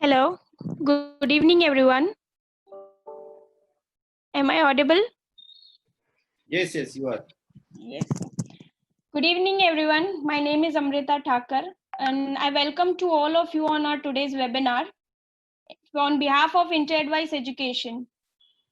Hello, good evening, everyone. Am I audible? Yes, you are. Yes. Good evening, everyone. My name is Amrita Thakur, and I welcome to all of you on our today's webinar on behalf of InterAdvice Education.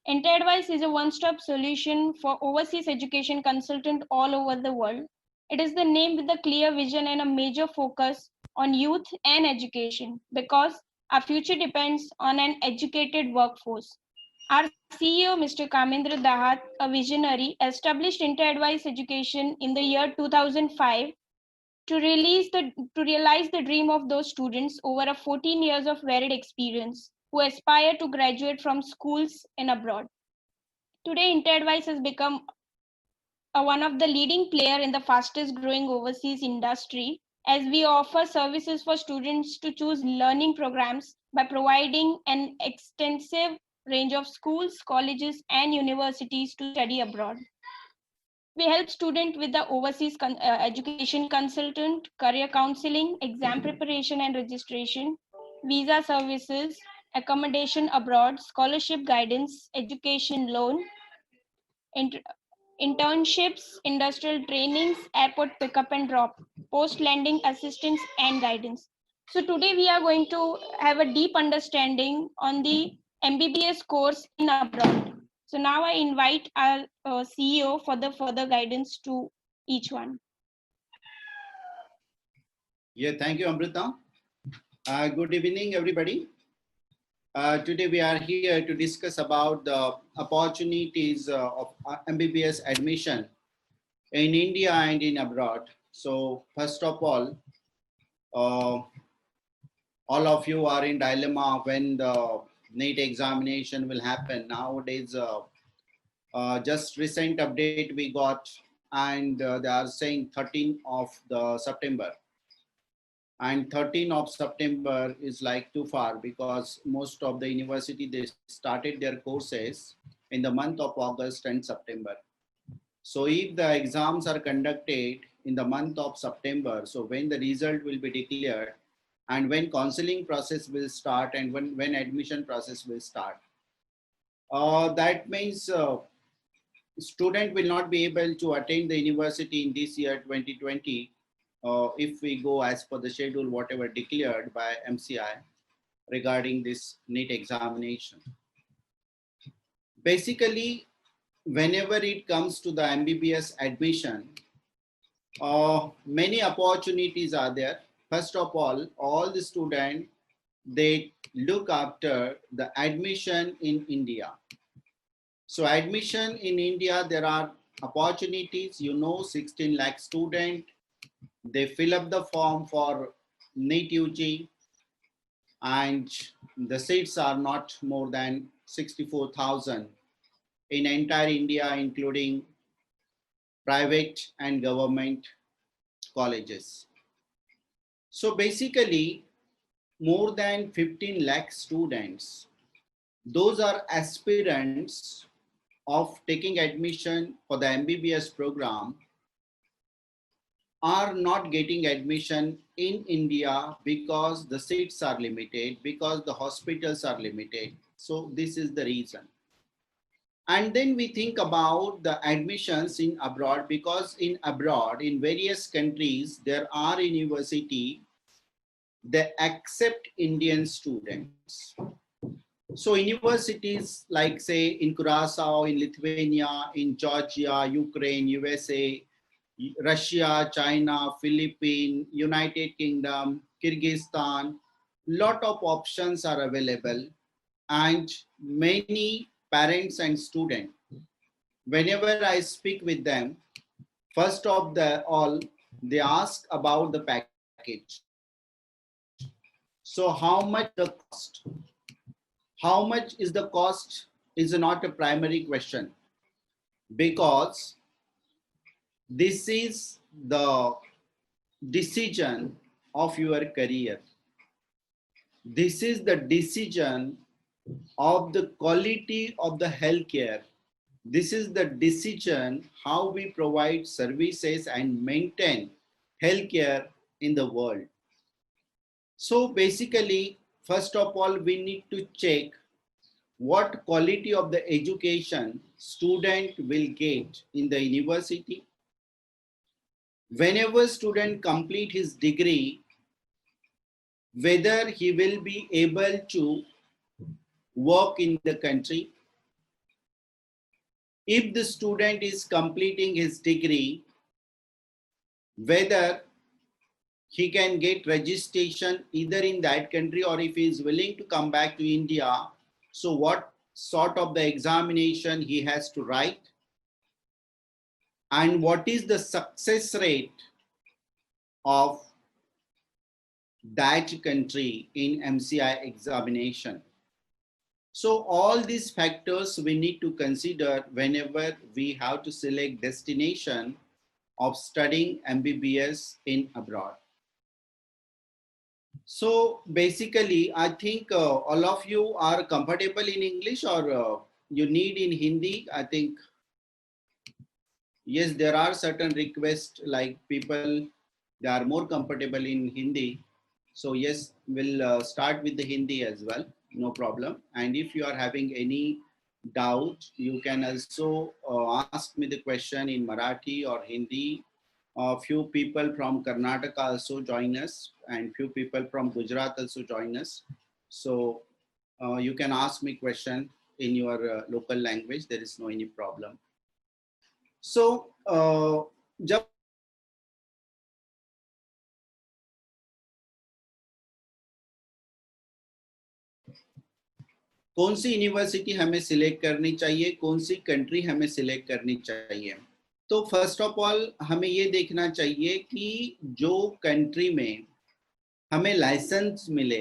InterAdvice is a one-stop solution for overseas education consultant all over the world. It is the name with a clear vision and a major focus on youth and education because our future depends on an educated workforce. Our CEO, Mr. Kamendra Dahat, a visionary, established InterAdvice Education in the year 2005 to realize the dream of those students over a 14 years of varied experience who aspire to graduate from schools and abroad. Today, InterAdvice has become one of the leading player in the fastest growing overseas industry as we offer services for students to choose learning programs by providing an extensive range of schools, colleges, and universities to study abroad. We help students with the overseas education consultant, career counseling, exam preparation and registration, visa services, accommodation abroad, scholarship guidance, education loan, internships, industrial trainings, airport pickup and drop, post landing assistance and guidance. So today we are going to have a deep understanding on the MBBS course in abroad. So now I invite our CEO for the further guidance to each one. Yeah, thank you, Amrita. Good evening, everybody. Today we are here to discuss about the opportunities of MBBS admission in India and in abroad. So first of uh, all of you are in dilemma when the NEET examination will happen. Nowadays, just recent update we got, and they are saying 13th of the September. And 13th of September is like too far because most of the university they started their courses in the month of August and September. So if the exams are conducted in the month of September, so when the result will be declared and when counseling process will start and when admission process will start, that means student will not be able to attend the university in this year 2020 if we go as per the schedule whatever declared by MCI regarding this NEET examination. Basically, whenever it comes to the MBBS admission, many opportunities are there. First of all the students, they look after the admission in India. So admission in India, there are opportunities, 16 lakh student, they fill up the form for NEET UG and the seats are not more than 64,000 in entire India, including private and government colleges. So basically, more than 15 lakh students, those are aspirants of taking admission for the MBBS program are not getting admission in India because the seats are limited, because the hospitals are limited. So this is the reason. And then we think about the admissions in abroad because in abroad, in various countries, there are university that accept Indian students. So universities like say in Curacao, in Lithuania, in Georgia, Ukraine, USA, Russia, China, Philippines, United Kingdom, Kyrgyzstan, lot of options are available and many parents and students, whenever I speak with them, first of the all, they ask about the package. So how much the cost? How much is the cost is not a primary question because this is the decision of your career. This is the decision of the quality of the healthcare. This is the decision how we provide services and maintain healthcare in the world. So basically, first of all, we need to check what quality of the education student will get in the university. Whenever student complete his degree, whether he will be able to work in the country. If the student is completing his degree, whether he can get registration either in that country, or if he is willing to come back to India, so what sort of the examination he has to write, and what is the success rate of that country in MCI examination. So all these factors we need to consider whenever we have to select destination of studying MBBS in abroad. So basically, I think all of you are comfortable in English, or you need in Hindi. I think, yes, there are certain requests like people, they are more comfortable in Hindi. So yes, we'll start with the Hindi as well, no problem. And if you are having any doubt, you can also ask me the question in Marathi or Hindi. A few people from Karnataka also join us, and few people from Gujarat also join us. So you can ask me question in your local language. There is no any problem. So जब कौन सी university हमें select करनी चाहिए, कौन सी country हमें select करनी चाहिए, तो फर्स्ट ऑफ ऑल हमें ये देखना चाहिए कि जो कंट्री में हमें लाइसेंस मिले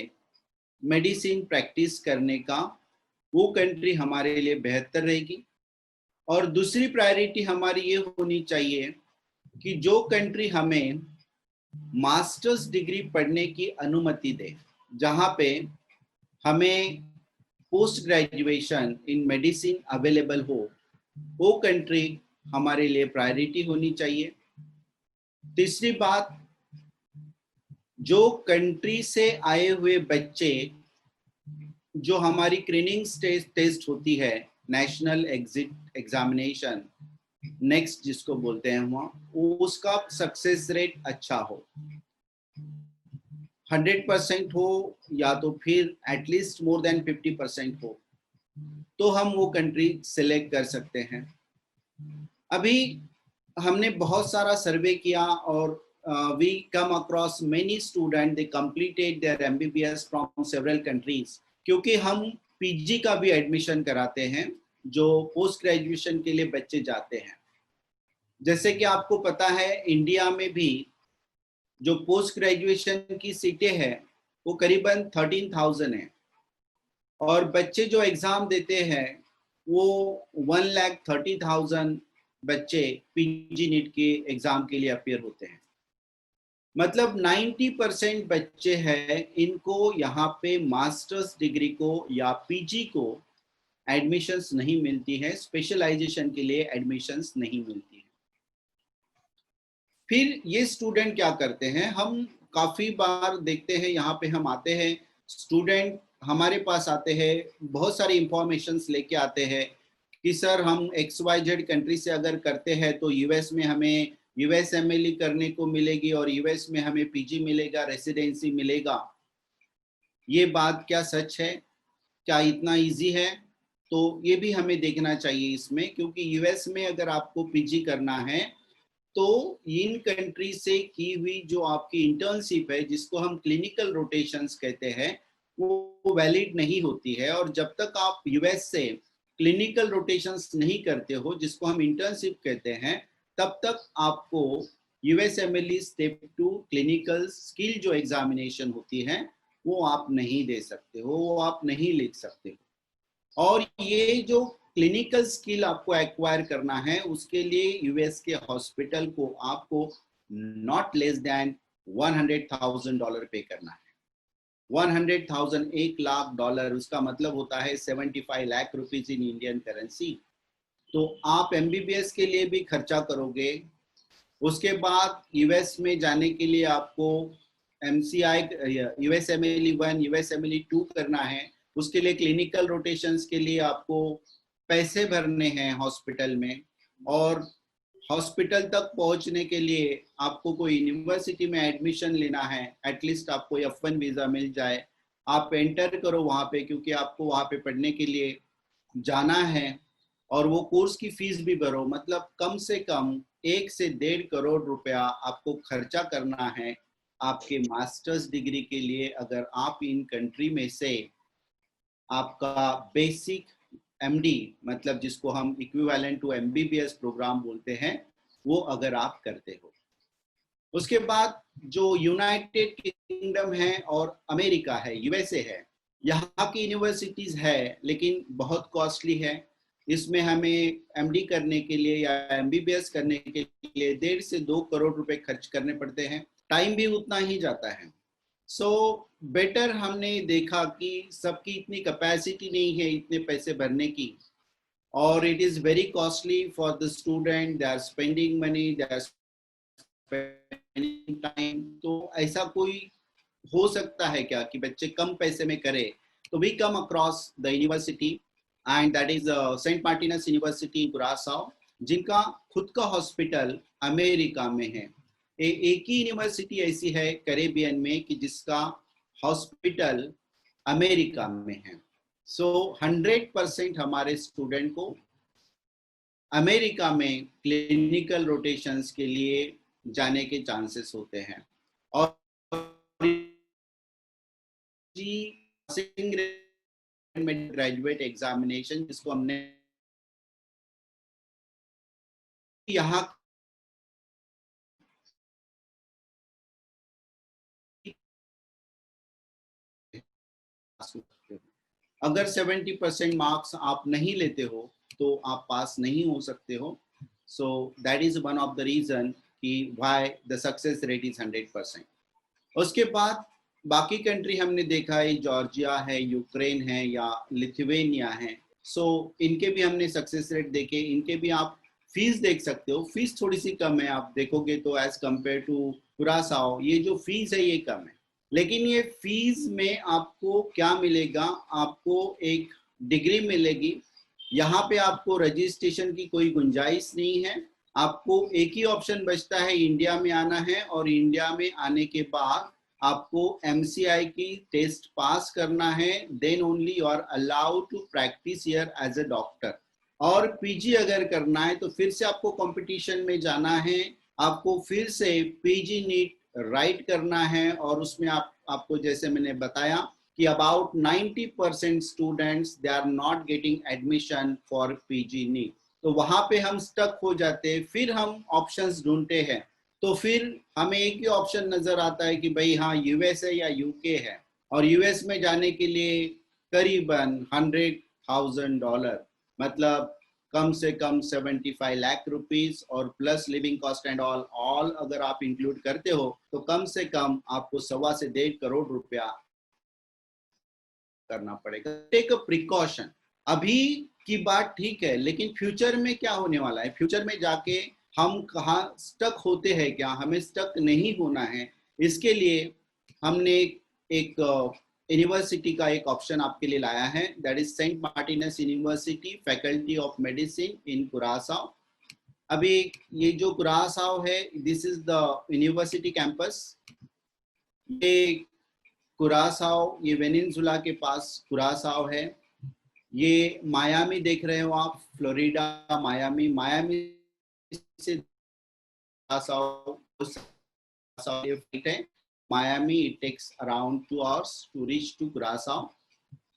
मेडिसिन प्रैक्टिस करने का, वो कंट्री हमारे लिए बेहतर रहेगी. और दूसरी प्रायोरिटी हमारी ये होनी चाहिए कि जो कंट्री हमें मास्टर्स डिग्री पढ़ने की अनुमति दे, जहाँ पे हमें post graduation in medicine available हो, वो कंट्री हमारे लिए प्रायोरिटी होनी चाहिए. तीसरी बात, जो कंट्री से आए हुए बच्चे, जो हमारी स्क्रीनिंग टेस्ट होती है, नेशनल एग्जिट एग्जामिनेशन, नेक्स्ट जिसको बोलते हैं, वहाँ उसका सक्सेस रेट अच्छा हो, 100% हो, या तो फिर एटलीस्ट मोर देन 50% हो, तो हम वो कंट्री सिलेक्ट कर सकते हैं. अभी हमने बहुत सारा सर्वे किया और we come across many student, they completed their MBBS from several countries, क्योंकि हम पीजी का भी एडमिशन कराते हैं जो पोस्ट ग्रेजुएशन के लिए बच्चे जाते हैं. जैसे कि आपको पता है, इंडिया में भी जो पोस्ट ग्रेजुएशन की सीटें हैं वो करीबन 13,000 है, और बच्चे जो एग्जाम देते हैं वो 1,30,000 बच्चे पीजी नीट के एग्जाम के लिए अपीयर होते हैं. मतलब 90% बच्चे हैं, इनको यहाँ पे मास्टर्स डिग्री को या पीजी को एडमिशंस नहीं मिलती है, स्पेशलाइजेशन के लिए एडमिशंस नहीं मिलती है. फिर ये स्टूडेंट क्या करते हैं, हम काफ़ी बार देखते हैं, यहाँ पे हम आते हैं, स्टूडेंट हमारे पास आते हैं, बहुत सारी इंफॉर्मेशंस लेके आते हैं कि सर हम XYZ कंट्री से अगर करते हैं तो यूएस में हमें USMLE करने को मिलेगी, और यूएस में हमें पीजी मिलेगा, रेसिडेंसी मिलेगा. ये बात क्या सच है? क्या इतना इजी है? तो ये भी हमें देखना चाहिए इसमें, क्योंकि यूएस में अगर आपको पीजी करना है तो इन कंट्री से की हुई जो आपकी इंटर्नशिप है, जिसको हम क्लिनिकल रोटेशंस कहते हैं, वो वैलिड नहीं होती है. और जब तक आप यूएस से क्लिनिकल रोटेशंस नहीं करते हो, जिसको हम इंटर्नशिप कहते हैं, तब तक आपको USMLE स्टेप 2 क्लिनिकल स्किल जो एग्जामिनेशन होती है वो आप नहीं दे सकते हो, वो आप नहीं लिख सकते हो. और ये जो क्लिनिकल स्किल आपको एक्वायर करना है, उसके लिए यूएस के हॉस्पिटल को आपको नॉट लेस देन $100,000 पे करना है. 100,000, $1,00,000, उसका मतलब होता है 75 lakh rupees in Indian currency. तो आप एमबीबीएस के लिए भी खर्चा करोगे, उसके बाद यूएस में जाने के लिए आपको MCI USMLE 1 USMLE 2 करना है, उसके लिए क्लिनिकल रोटेशंस के लिए आपको पैसे भरने हैं हॉस्पिटल में, और हॉस्पिटल तक पहुंचने के लिए आपको कोई यूनिवर्सिटी में एडमिशन लेना है, एटलीस्ट आपको F1 वीजा मिल जाए, आप एंटर करो वहाँ पे, क्योंकि आपको वहाँ पे पढ़ने के लिए जाना है, और वो कोर्स की फीस भी भरो। मतलब कम से कम 1 से 1.5 करोड़ रुपया आपको खर्चा करना है आपके मास्टर्स डिग्री के लिए, अगर आप इन कंट्री में से आपका बेसिक MD, मतलब जिसको हम इक्विवेलेंट टू MBBS प्रोग्राम बोलते हैं, वो अगर आप करते हो। उसके बाद जो यूनाइटेड किंगडम है और अमेरिका है, USA है, यहाँ की यूनिवर्सिटीज है लेकिन बहुत कॉस्टली है। इसमें हमें MD करने के लिए या MBBS करने के लिए 1.5 से 2 करोड़ रुपए खर्च करने पड़ते हैं, टाइम भी उतना ही जाता है। सो बेटर हमने देखा कि सबकी इतनी कैपेसिटी नहीं है इतने पैसे भरने की, और it is very costly for the student, they are spending money, they are spending time. तो ऐसा कोई हो सकता है क्या कि बच्चे कम पैसे में करे? तो we come across the university, and that is Saint Martinus University Curacao, जिनका खुद का हॉस्पिटल अमेरिका में है। एक ही यूनिवर्सिटी ऐसी है कैरेबियन में कि जिसका हॉस्पिटल अमेरिका में है। सो 100% हमारे स्टूडेंट को अमेरिका में क्लिनिकल रोटेशंस के लिए जाने के चांसेस होते हैं। और ग्रेजुएट एग्जामिनेशन, जिसको हमने यहाँ अगर 70% मार्क्स आप नहीं लेते हो तो आप पास नहीं हो सकते हो। So that is one of the reason कि why the success rate is 100%। उसके बाद बाकी कंट्री हमने देखा है, जॉर्जिया है, यूक्रेन है या लिथुवेनिया है। सो इनके भी हमने सक्सेस रेट देखे, इनके भी आप फीस देख सकते हो, फीस थोड़ी सी कम है, आप देखोगे तो एज कंपेयर टू कुरासाओ ये जो फीस है ये कम है। लेकिन ये फीस में आपको क्या मिलेगा? आपको एक डिग्री मिलेगी। यहाँ पे आपको रजिस्ट्रेशन की कोई गुंजाइश नहीं है। आपको एक ही ऑप्शन बचता है, इंडिया में आना है, और इंडिया में आने के बाद आपको MCI की टेस्ट पास करना है, then only you are allowed to practise here as a doctor. और PG अगर करना है तो फिर से आपको कंपटीशन में जाना है, आपको फिर से PG नीट राइट करना है, और उसमें आपको जैसे मैंने बताया कि about 90% students they are not getting admission for PG NEET. तो वहां पे हम स्टक हो जाते हैं, फिर हम ऑप्शंस ढूंढते हैं। तो फिर हमें एक ही ऑप्शन नजर आता है कि भाई हाँ US है या UK है, और US में जाने के लिए करीबन $100,000, मतलब कम से कम 75 लाख रुपीस, और plus living cost and all अगर आप इंक्लूड करते हो तो कम से कम आपको 1.25 से 1.5 करोड़ रुपया करना पड़ेगा। Take a precaution. अभी की बात ठीक है, लेकिन फ्यूचर में क्या होने वाला है? फ्यूचर में जाके हम कहाँ स्टक होते हैं, क्या हमें स्टक नहीं होना है? इसके लिए हमने एक यूनिवर्सिटी का एक ऑप्शन आपके लिए लाया है, that is Saint Martinus University faculty of medicine in Curacao. अभी ये जो कुरासाओ है, this is the university campus. ये कुरासाओ, ये वेनिनजुला के पास कुरासाओ है। ये मायामी देख रहे हो आप, फ्लोरिडा मायामी। मायामी से फ्लाइट है Miami, it takes around 2 hours to reach to Curacao.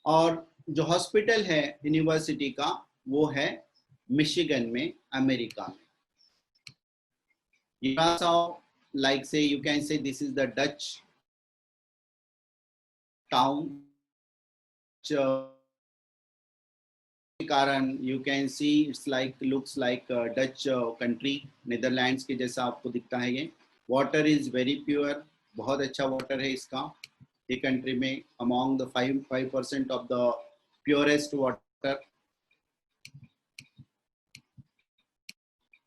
और जो हॉस्पिटल है यूनिवर्सिटी का वो है मिशिगन में, अमेरिका में। कुरासाओ, like say you can say this is the Dutch town, कारण you can see it's like looks like Dutch country, Netherlands के जैसा आपको दिखता है। ये वाटर इज वेरी प्योर, बहुत अच्छा वाटर है इसका। ये कंट्री में among the 5% of the purest water।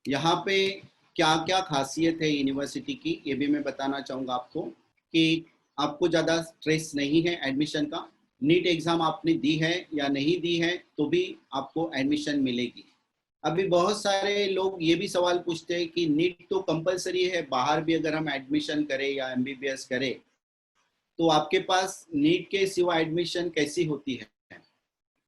यहाँ पे क्या क्या खासियत है यूनिवर्सिटी की, ये भी मैं बताना चाहूँगा आपको कि आपको ज़्यादा स्ट्रेस नहीं है एडमिशन का। नीट एग्ज़ाम आपने दी है या नहीं दी है तो भी आपको एडमिशन मिलेगी। अभी बहुत सारे लोग ये भी सवाल पूछते हैं कि नीट तो कंपलसरी है, बाहर भी अगर हम एडमिशन करें या एमबीबीएस करें तो आपके पास नीट के सिवा एडमिशन कैसी होती है।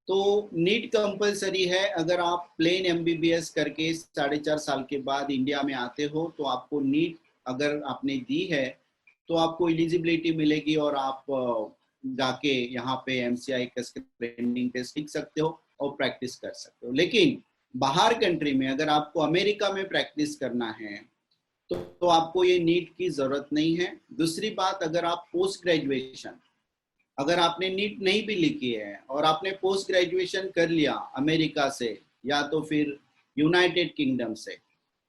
तो नीट कंपलसरी है। अगर आप प्लेन एमबीबीएस करके 4.5 साल के बाद इंडिया में आते हो तो आपको नीट अगर आपने दी है तो आपको एलिजिबिलिटी मिलेगी और आप जाके यहाँ पे एमसीआई का स्क्रीनिंग टेस्ट लिख सकते हो और प्रैक्टिस कर सकते हो। लेकिन बाहर कंट्री में अगर आपको अमेरिका में प्रैक्टिस करना है तो आपको ये नीट की जरूरत नहीं है। दूसरी बात, अगर आप पोस्ट ग्रेजुएशन, अगर आपने नीट नहीं भी लिखी है और आपने पोस्ट ग्रेजुएशन कर लिया अमेरिका से या तो फिर यूनाइटेड किंगडम से,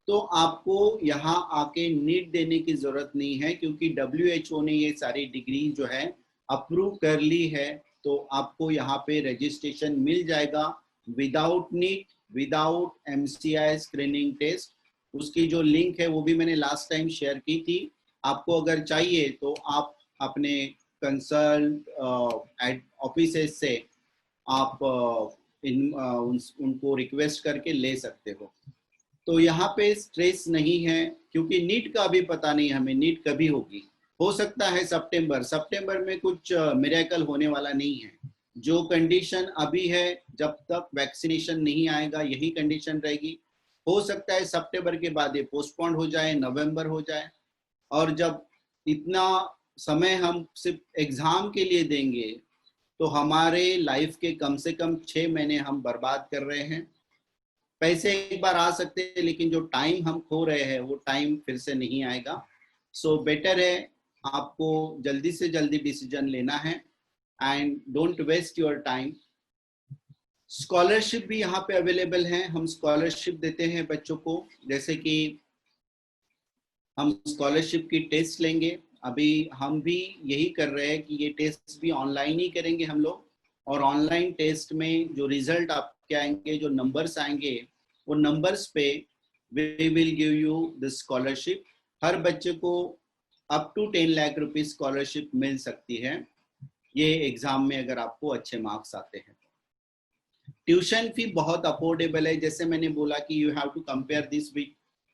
तो आपको यहाँ आके नीट देने की जरूरत नहीं है, क्योंकि WHO ने ये सारी डिग्री जो है अप्रूव कर ली है। तो आपको यहाँ पे रजिस्ट्रेशन मिल जाएगा without NEET, without MCI screening test. उसकी जो लिंक है वो भी मैंने लास्ट टाइम शेयर की थी। आपको अगर चाहिए तो आप अपने कंसल्ट ऑफिसेस से आप उनको रिक्वेस्ट करके ले सकते हो। तो यहाँ पे स्ट्रेस नहीं है, क्योंकि नीट का अभी पता नहीं हमें नीट कभी होगी। हो सकता है सितंबर में कुछ मिरेकल होने वाला नहीं है। जो कंडीशन अभी है, जब तक वैक्सीनेशन नहीं आएगा यही कंडीशन रहेगी। हो सकता है सितंबर के बाद ये पोस्टपोन हो जाए, नवंबर हो जाए। और जब इतना समय हम सिर्फ एग्जाम के लिए देंगे तो हमारे लाइफ के कम से कम 6 महीने हम बर्बाद कर रहे हैं। पैसे एक बार आ सकते हैं, लेकिन जो टाइम हम खो रहे हैं वो टाइम फिर से नहीं आएगा। सो बेटर है आपको जल्दी से जल्दी डिसीजन लेना है and don't waste your time. Scholarship भी यहाँ पे अवेलेबल है। हम स्कॉलरशिप देते हैं बच्चों को, जैसे कि हम स्कॉलरशिप की टेस्ट लेंगे। अभी हम भी यही कर रहे हैं कि ये टेस्ट भी ऑनलाइन ही करेंगे हम लोग, और ऑनलाइन टेस्ट में जो रिजल्ट आपके आएंगे, जो नंबर्स आएंगे, वो नंबर्स पे we will give you the scholarship. हर बच्चे को up to 10 lakh rupees scholarship मिल सकती है, ये एग्जाम में अगर आपको अच्छे मार्क्स आते हैं। ट्यूशन फी बहुत अफोर्डेबल है। जैसे मैंने बोला कि you have to compare this with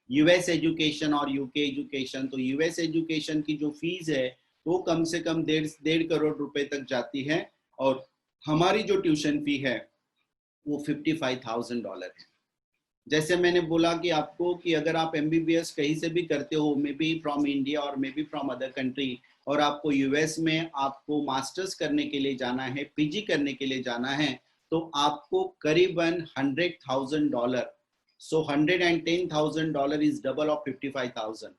US education और यूके एजुकेशन। तो यूएस एजुकेशन की जो फीस है वो कम से कम 1.5 करोड़ रुपए तक जाती है, और हमारी जो ट्यूशन फी है वो $55,000 है। जैसे मैंने बोला कि आपको कि अगर आप एमबीबीएस कहीं से भी करते हो, मे बी फ्रॉम इंडिया और may be from other country, और आपको यूएस में आपको मास्टर्स करने के लिए जाना है, पीजी करने के लिए जाना है, तो आपको करीबन $100,000, सो $110,000 इज डबल ऑफ 55,000,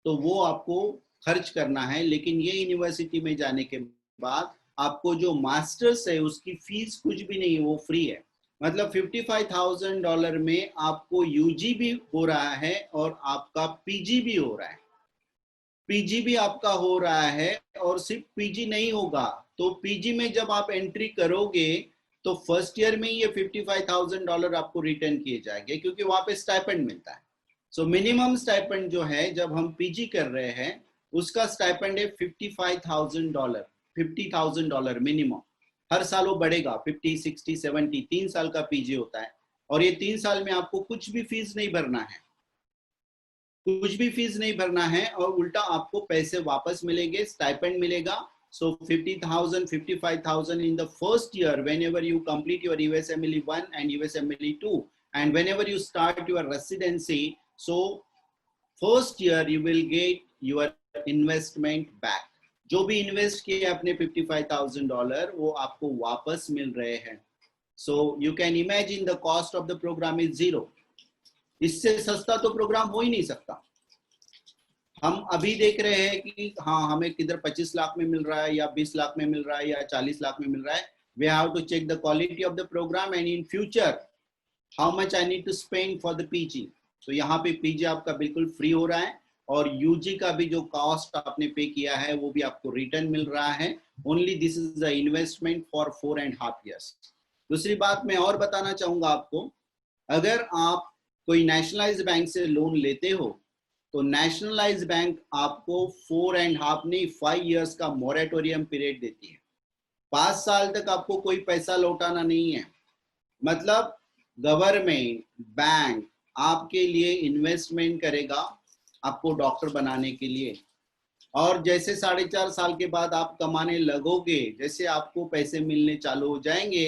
तो वो आपको खर्च करना है। लेकिन ये यूनिवर्सिटी में जाने के बाद आपको जो मास्टर्स है उसकी फीस कुछ भी नहीं है, वो फ्री है। मतलब $55,000 में आपको यूजी भी हो रहा है और आपका पीजी भी हो रहा है। पीजी भी आपका हो रहा है, और सिर्फ पीजी नहीं होगा, तो पीजी में जब आप एंट्री करोगे तो फर्स्ट ईयर में ये $55,000 आपको रिटर्न किए जाएंगे, क्योंकि वहां पे स्टाइपेंड मिलता है। सो मिनिमम स्टाइपेंड जो है जब हम पीजी कर रहे हैं उसका स्टाइपेंड है $50,000 मिनिमम। हर साल वो बढ़ेगा, 50, 60, 70, 3 साल का पीजी होता है, और ये 3 साल में आपको कुछ भी फीस नहीं भरना है, कुछ भी फीस नहीं भरना है, और उल्टा आपको पैसे वापस मिलेंगे, स्टाइपेंड मिलेगा। So 50,000, 55,000 in the first year whenever you complete your USMLE 1 and USMLE 2, and whenever you start your residency, so first year you will get your investment back. जो भी इन्वेस्ट किए अपने $55,000 वो आपको वापस मिल रहे हैं। So you can imagine the cost of the program is zero. इससे सस्ता तो प्रोग्राम हो ही नहीं सकता। हम अभी देख रहे हैं कि हाँ हमें किधर 25 लाख में मिल रहा है या 20 लाख में मिल रहा है या 40 लाख में मिल रहा है। We have to check the quality of the program and in future how much I need to spend for the PG. तो यहाँ पे PG आपका बिल्कुल फ्री हो रहा है, और UG का भी जो कॉस्ट आपने पे किया है वो भी आपको रिटर्न मिल रहा है। Only this is the investment for 4.5 years. दूसरी बात मैं और बताना चाहूंगा आपको, अगर आप कोई नेशनलाइज्ड बैंक से लोन लेते हो तो नेशनलाइज बैंक आपको 4.5 नहीं 5 इयर्स का मोरेटोरियम पीरियड देती है। 5 साल तक आपको कोई पैसा लौटाना नहीं है। मतलब गवर्नमेंट बैंक आपके लिए इन्वेस्टमेंट करेगा आपको डॉक्टर बनाने के लिए, और जैसे 4.5 साल के बाद आप कमाने लगोगे, जैसे आपको पैसे मिलने चालू हो जाएंगे,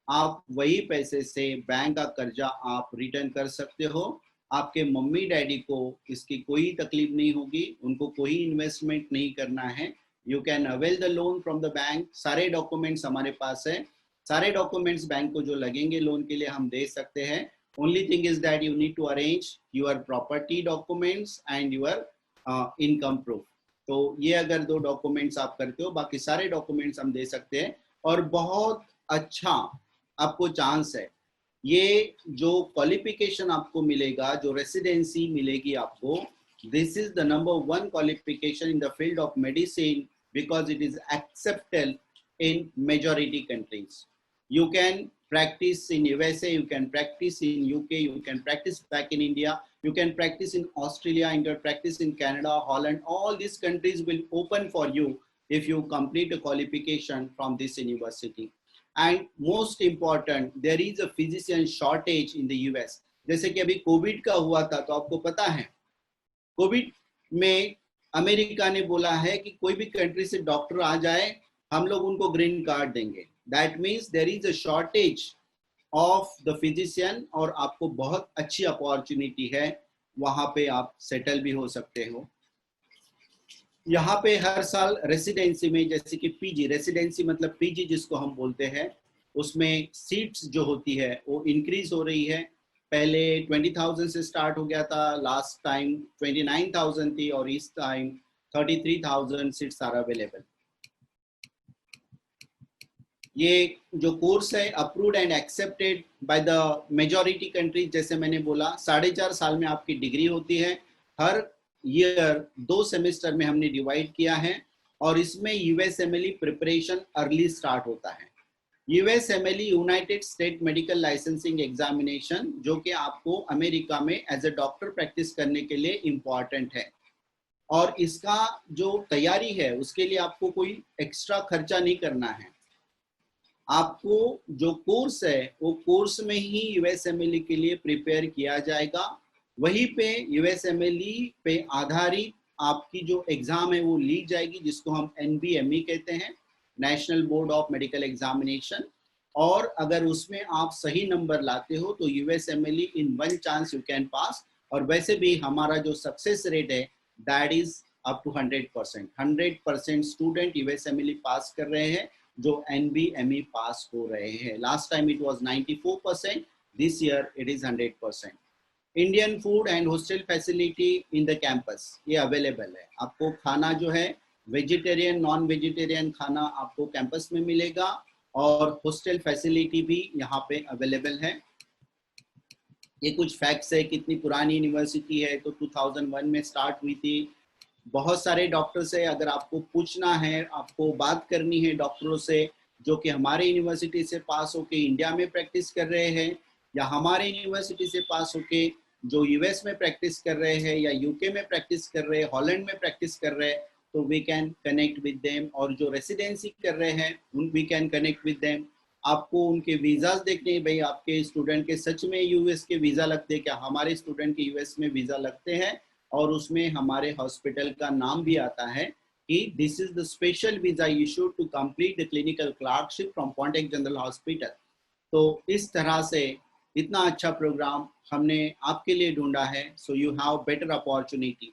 आप वही पैसे से बैंक का कर्जा आप रिटर्न कर सकते हो। आपके मम्मी डैडी को इसकी कोई तकलीफ नहीं होगी, उनको कोई इन्वेस्टमेंट नहीं करना है। You can avail the loan from the bank. सारे डॉक्यूमेंट्स हमारे पास है, सारे डॉक्यूमेंट्स बैंक को जो लगेंगे लोन के लिए हम दे सकते हैं। Only thing is that you need to arrange your property documents and your income proof. तो ये अगर 2 डॉक्यूमेंट्स आप करते हो, बाकी सारे डॉक्यूमेंट्स हम दे सकते हैं। और बहुत अच्छा आपको चांस है। ये जो क्वालिफिकेशन आपको मिलेगा, जो रेसिडेंसी मिलेगी आपको, this is the number 1 qualification in the field of medicine because it is accepted in majority countries. You can practice in USA, you can practice in UK, you can practice back in India, you can practice in Australia, you can practice in Canada, Holland. All these countries will open for you if you complete a qualification from this university. And most important, there is a physician shortage in the US. जैसे कि अभी Covid का हुआ था, तो आपको पता है कोविड में अमेरिका ने बोला है कि कोई भी कंट्री से डॉक्टर आ जाए, हम लोग उनको ग्रीन कार्ड देंगे। That means there is a shortage of the physician, और आपको बहुत अच्छी अपॉर्चुनिटी है, वहां पे आप सेटल भी हो सकते हो। यहाँ पे हर साल रेसिडेंसी में, जैसे कि पीजी, रेसिडेंसी मतलब पीजी जिसको हम बोलते हैं, उसमें सीट्स जो होती है वो इंक्रीज हो रही है। पहले 20,000 से स्टार्ट हो गया था, लास्ट टाइम 29,000 थी, और इस टाइम 33,000 सीट्स आर अवेलेबल। ये जो कोर्स है approved and accepted by the majority countries. जैसे मैंने बोला 4.5 साल में आपकी डिग्री होती है। हर ईयर 2 सेमेस्टर में हमने डिवाइड किया है, और इसमें यूएसएमएलई प्रिपरेशन अर्ली स्टार्ट होता है। USMLE United state medical licensing examination, जो कि आपको अमेरिका में एज ए डॉक्टर प्रैक्टिस करने के लिए इम्पॉर्टेंट है। और इसका जो तैयारी है उसके लिए आपको कोई एक्स्ट्रा खर्चा नहीं करना है। आपको जो कोर्स है वो कोर्स में ही यूएसएमएलई के लिए प्रिपेयर किया जाएगा। वहीं पे यूएसएमएलई पे आधारित आपकी जो एग्जाम है वो ली जाएगी, जिसको हम एनबीएमई कहते हैं, national board of medical examination. और अगर उसमें आप सही नंबर लाते हो तो USMLE in 1 chance you can pass. और वैसे भी हमारा जो सक्सेस रेट है that is up to 100%। 100% student USMLE pass कर रहे हैं जो एनबीएमई पास हो रहे हैं। Last time it was 94%, this year it is 100%। Indian food and hostel facility in the campus ये अवेलेबल है। आपको खाना जो है वेजिटेरियन नॉन वेजिटेरियन खाना आपको कैंपस में मिलेगा, और हॉस्टल फैसिलिटी भी यहाँ पे अवेलेबल है। ये कुछ फैक्ट्स है, कितनी पुरानी यूनिवर्सिटी है, तो 2001 में स्टार्ट हुई थी। बहुत सारे डॉक्टर्स है, अगर आपको पूछना है, आपको बात करनी है डॉक्टरों से जो कि हमारे यूनिवर्सिटी से पास होके इंडिया में प्रैक्टिस कर रहे हैं, या हमारे यूनिवर्सिटी से पास होके जो यूएस में प्रैक्टिस कर रहे हैं, या यूके में प्रैक्टिस कर रहे हैं, हॉलैंड में प्रैक्टिस कर रहे हैं, तो we can connect with them. और जो रेसिडेंसी कर रहे हैं we can connect with them. आपको उनके वीज़ाज देखने हैं, भाई आपके स्टूडेंट के सच में यूएस के वीज़ा लगते हैं क्या? हमारे स्टूडेंट के यूएस में वीज़ा लगते हैं, और उसमें हमारे हॉस्पिटल का नाम भी आता है कि this is the special visa issued to complete the clinical clerkship from Pontiac general hospital. तो इस तरह से इतना अच्छा प्रोग्राम हमने आपके लिए ढूंढा है, so you have better opportunity.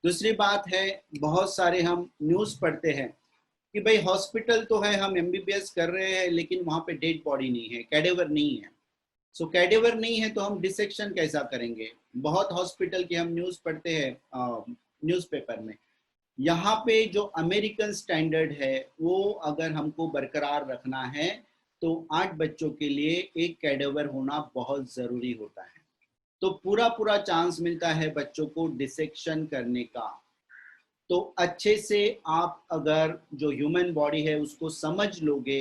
दूसरी बात है, बहुत सारे हम न्यूज़ पढ़ते हैं कि भाई हॉस्पिटल तो है, हम एमबीबीएस कर रहे हैं, लेकिन वहाँ पे डेड बॉडी नहीं है, कैडेवर नहीं है। सो कैडेवर नहीं है तो हम डिसेक्शन कैसा करेंगे? बहुत हॉस्पिटल की हम न्यूज़ पढ़ते हैं न्यूज़पेपर में। यहाँ पे जो अमेरिकन स्टैंडर्ड है वो अगर हमको बरकरार रखना है तो 8 बच्चों के लिए एक कैडेवर होना बहुत ज़रूरी होता है। तो पूरा चांस मिलता है बच्चों को डिसेक्शन करने का। तो अच्छे से आप अगर जो ह्यूमन बॉडी है उसको समझ लोगे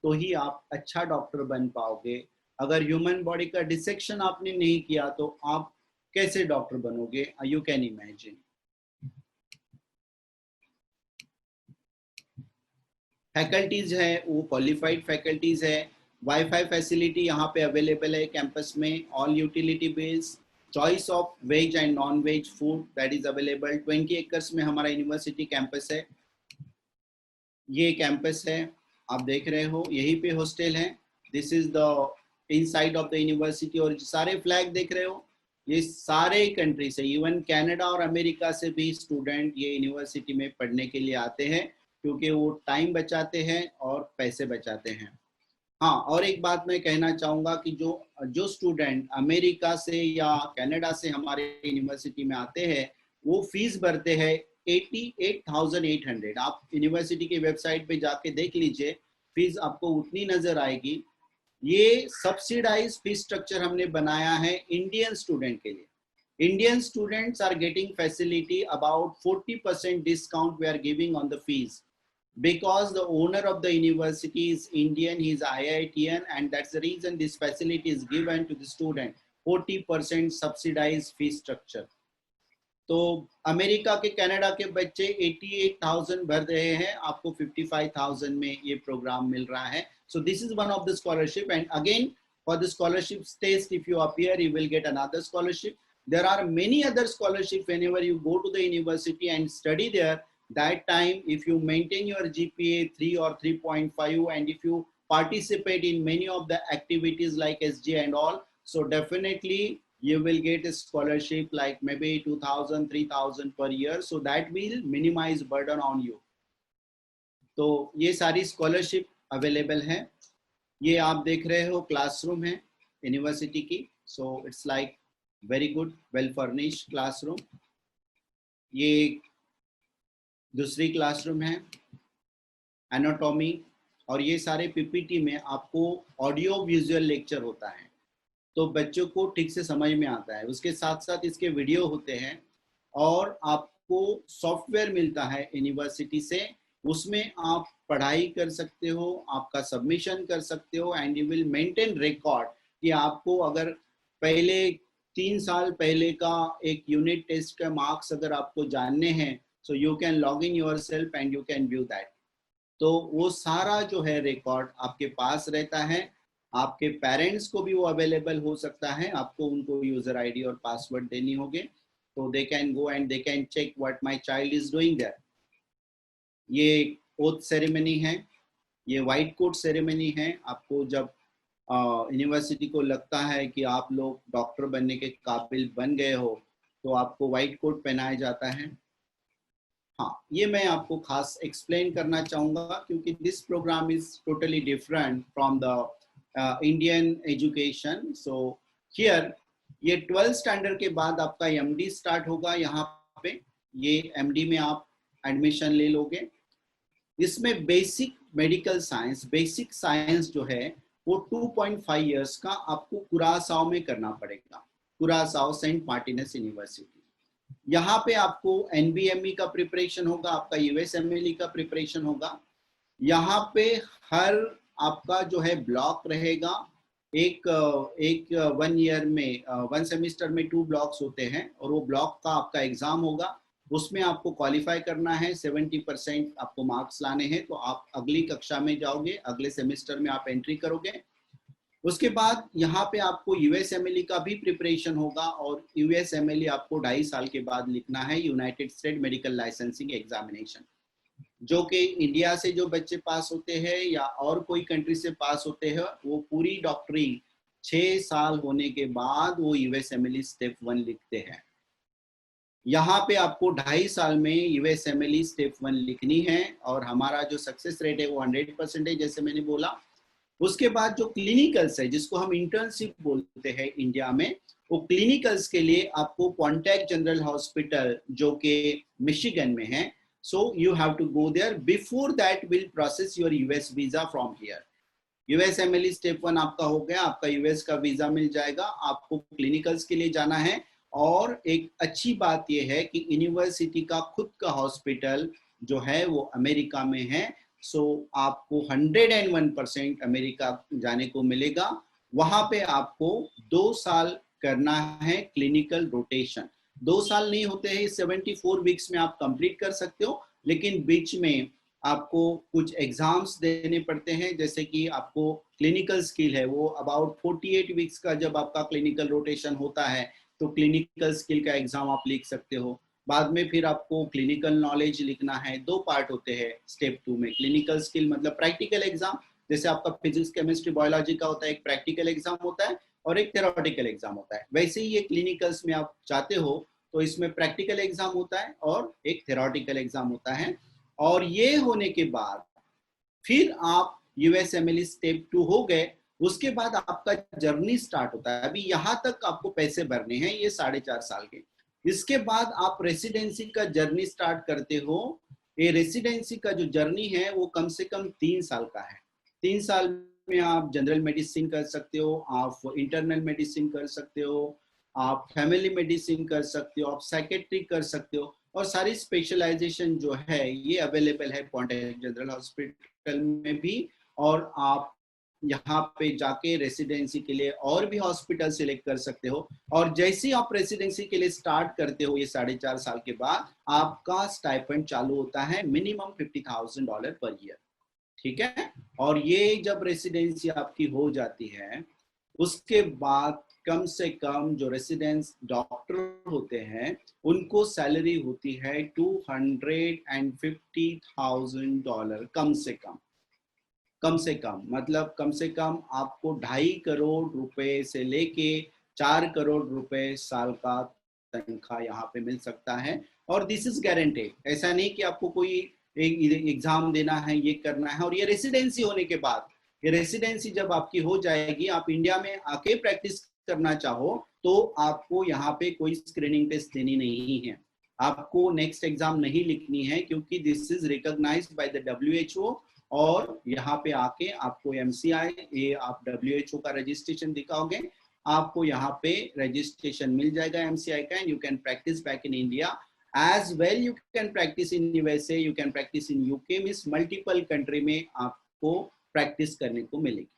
तो ही आप अच्छा डॉक्टर बन पाओगे। अगर ह्यूमन बॉडी का डिसेक्शन आपने नहीं किया तो आप कैसे डॉक्टर बनोगे, यू कैन इमेजिन। फैकल्टीज है वो क्वालिफाइड फैकल्टीज है, वाईफाई फैसिलिटी यहाँ पे अवेलेबल है कैंपस में, all utility bills, choice of veg and non veg food that is available. 20 acres में हमारा यूनिवर्सिटी कैंपस है। ये कैंपस है, आप देख रहे हो, यहीं पे हॉस्टल है। This is the inside of the university. और सारे फ्लैग देख रहे हो, ये सारे कंट्री से, इवन कनाडा और अमेरिका से भी स्टूडेंट ये यूनिवर्सिटी में पढ़ने के लिए आते हैं, क्योंकि वो टाइम बचाते हैं और पैसे बचाते हैं। हाँ, और एक बात मैं कहना चाहूँगा कि जो स्टूडेंट अमेरिका से या कनाडा से हमारे यूनिवर्सिटी में आते हैं, वो फीस भरते हैं 88,800। आप यूनिवर्सिटी की वेबसाइट पे जाके देख लीजिए, फीस आपको उतनी नजर आएगी। ये सब्सिडाइज फीस स्ट्रक्चर हमने बनाया है इंडियन स्टूडेंट के लिए। Indian students are getting facility about 40% discount we are giving on the fees, because the owner of the university is Indian, he is IITian, and that's the reason this facility is given to the student, 40% subsidized fee structure. तो America के Canada के बच्चे 88,000 भर रहे हैं, आपको 55,000 में ये प्रोग्राम मिल रहा है। So this is one of the scholarship, and again for the scholarship test, if you appear, you will get another scholarship. There are many other scholarship whenever you go to the university and study there. That time, if you maintain your GPA 3 or 3.5, and if you participate in many of the activities like SG and all, so definitely you will get a scholarship like maybe 2,000, 3,000 per year. So that will minimize burden on you. तो ये सारी scholarship available है। ये आप देख रहे हो classroom है यूनिवर्सिटी की। So it's like very good well furnished classroom. ये दूसरी क्लासरूम है, एनाटॉमी, और ये सारे पीपीटी में आपको ऑडियो विजुअल लेक्चर होता है, तो बच्चों को ठीक से समझ में आता है। उसके साथ साथ इसके वीडियो होते हैं, और आपको सॉफ्टवेयर मिलता है यूनिवर्सिटी से, उसमें आप पढ़ाई कर सकते हो, आपका सबमिशन कर सकते हो, and you will maintain record कि आपको अगर पहले 3 साल पहले का एक यूनिट टेस्ट का मार्क्स अगर आपको जानने हैं, so you can log in yourself and you can view that. तो वो सारा जो है रिकॉर्ड आपके पास रहता है। आपके पेरेंट्स को भी वो अवेलेबल हो सकता है, आपको उनको यूजर आईडी और पासवर्ड देनी होगी, तो they can go and they can check what my child is doing there. ये ओथ सेरेमनी है, ये व्हाइट कोट सेरेमनी है। आपको जब यूनिवर्सिटी को लगता है कि आप लोग डॉक्टर बनने के काबिल बन गए हो, तो आपको व्हाइट कोट पहनाया जाता है। हाँ, ये मैं आपको खास एक्सप्लेन करना चाहूँगा, क्योंकि this programme is totally different from the Indian education. So here ये 12th स्टैंडर्ड के बाद आपका एमडी स्टार्ट होगा। यहाँ पे ये एमडी में आप एडमिशन ले लोगे। इसमें basic medical science, basic science जो है वो 2.5 इयर्स का आपको कुरासाओ में करना पड़ेगा, कुरासाओ सेंट मार्टिनस यूनिवर्सिटी। यहाँ पे आपको एनबीएमई का प्रिपरेशन होगा, आपका यूएसएमएलई का प्रिपरेशन होगा। यहाँ पे हर आपका जो है ब्लॉक रहेगा, एक 1 ईयर में 1 सेमिस्टर में 2 ब्लॉक्स होते हैं, और वो ब्लॉक का आपका एग्जाम होगा। उसमें आपको क्वालिफाई करना है, 70% आपको मार्क्स लाने हैं, तो आप अगली कक्षा में जाओगे, अगले सेमिस्टर में आप एंट्री करोगे। उसके बाद यहाँ पे आपको यूएसएमएलई का भी प्रिपरेशन होगा, और यूएसएमएलई आपको 2.5 साल के बाद लिखना है, United state medical licensing examination, जो कि इंडिया से जो बच्चे पास होते हैं या और कोई कंट्री से पास होते हैं, वो पूरी डॉक्टरी 6 साल होने के बाद वो यूएसएमएलई स्टेप 1 लिखते हैं। यहाँ पे आपको 2.5 साल में यूएसएमएलई स्टेप 1 लिखनी है, और हमारा जो सक्सेस रेट है वो 100% है, जैसे मैंने बोला। उसके बाद जो क्लिनिकल्स है, जिसको हम इंटर्नशिप बोलते हैं इंडिया में, वो क्लिनिकल्स के लिए आपको कॉन्टैक्ट जनरल हॉस्पिटल जो कि मिशिगन में है, so you have to go there. Before that will process your US visa from here. USMLE step 1 आपका हो गया, आपका यूएस का वीजा मिल जाएगा। आपको क्लिनिकल्स के लिए जाना है, और एक अच्छी बात यह है कि यूनिवर्सिटी का खुद का हॉस्पिटल जो है वो अमेरिका में है, सो आपको 101% अमेरिका जाने को मिलेगा। वहां पे आपको 2 साल करना है क्लिनिकल रोटेशन। 2 साल नहीं होते हैं, 74 वीक्स में आप कंप्लीट कर सकते हो, लेकिन बीच में आपको कुछ एग्जाम्स देने पड़ते हैं, जैसे कि आपको क्लिनिकल स्किल है वो अबाउट 48 वीक्स का जब आपका क्लिनिकल रोटेशन होता है तो क्लिनिकल स्किल का एग्जाम आप लिख सकते हो। बाद में फिर आपको क्लिनिकल नॉलेज लिखना है। 2 पार्ट होते हैं स्टेप 2 में। क्लिनिकल स्किल मतलब प्रैक्टिकल एग्जाम, जैसे आपका फिजिक्स केमिस्ट्री बायोलॉजी का होता है, एक प्रैक्टिकल एग्जाम होता है और एक थ्योरेटिकल एग्जाम होता है। वैसे ही ये क्लिनिकल्स में आप चाहते हो तो इसमें प्रैक्टिकल एग्जाम होता है और एक थ्योरेटिकल एग्जाम होता है। और ये होने के बाद फिर आप यूएसएमएल स्टेप 2 हो गए, उसके बाद आपका जर्नी स्टार्ट होता है। अभी यहाँ तक आपको पैसे भरने हैं, ये 4.5 साल के। इसके बाद आप रेसिडेंसी का जर्नी स्टार्ट करते हो। ये रेसिडेंसी का जो जर्नी है वो कम से कम 3 साल का है। 3 साल में आप जनरल मेडिसिन कर सकते हो, आप इंटरनल मेडिसिन कर सकते हो, आप फैमिली मेडिसिन कर सकते हो, आप साइकेट्री कर सकते हो, और सारी स्पेशलाइजेशन जो है ये अवेलेबल है पॉन्टिफ जनरल हॉस्पिटल में भी। और आप यहाँ पे जाके रेसिडेंसी के लिए और भी हॉस्पिटल सिलेक्ट कर सकते हो। और जैसे ही आप रेसिडेंसी के लिए स्टार्ट करते हो, ये 4.5 साल के बाद आपका स्टाइपेंड चालू होता है मिनिमम $50,000 पर ईयर, ठीक है। और ये जब रेसिडेंसी आपकी हो जाती है उसके बाद कम से कम जो रेसिडेंस डॉक्टर होते हैं उनको सैलरी होती है $250,000 कम से कम मतलब कम से कम आपको 2.5 करोड़ रुपए से लेके 4 करोड़ रुपए साल का तनख्वाह यहाँ पे मिल सकता है। और दिस इज गारंटेड, ऐसा नहीं कि आपको कोई एक एग्जाम देना है, ये करना है। और ये रेसिडेंसी होने के बाद, ये रेसिडेंसी जब आपकी हो जाएगी, आप इंडिया में आके प्रैक्टिस करना चाहो तो आपको यहाँ पे कोई स्क्रीनिंग टेस्ट देनी नहीं है, आपको नेक्स्ट एग्जाम नहीं लिखनी है, क्योंकि this is recognised by the WHO। और यहाँ पे आके आपको MCI, ये आप WHO का रजिस्ट्रेशन दिखाओगे, आपको यहाँ पे रजिस्ट्रेशन मिल जाएगा MCI का, and you can practise back in India as well. You can practise in USA, you can practise in UK, means multiple country में आपको प्रैक्टिस करने को मिलेगी।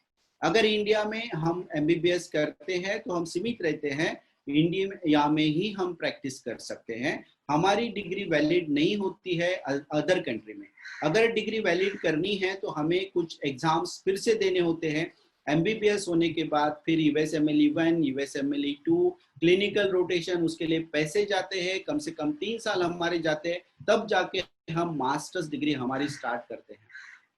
अगर इंडिया में हम MBBS करते हैं तो हम सीमित रहते हैं, इंडिया में ही हम प्रैक्टिस कर सकते हैं, हमारी डिग्री वैलिड नहीं होती है अदर कंट्री में। अगर डिग्री वैलिड करनी है तो हमें कुछ एग्जाम्स फिर से देने होते हैं। MBBS होने के बाद फिर USMLE 1, USMLE 2, क्लिनिकल रोटेशन, उसके लिए पैसे जाते हैं, कम से कम 3 साल हमारे जाते हैं, तब जाके हम मास्टर्स डिग्री हमारी स्टार्ट करते हैं।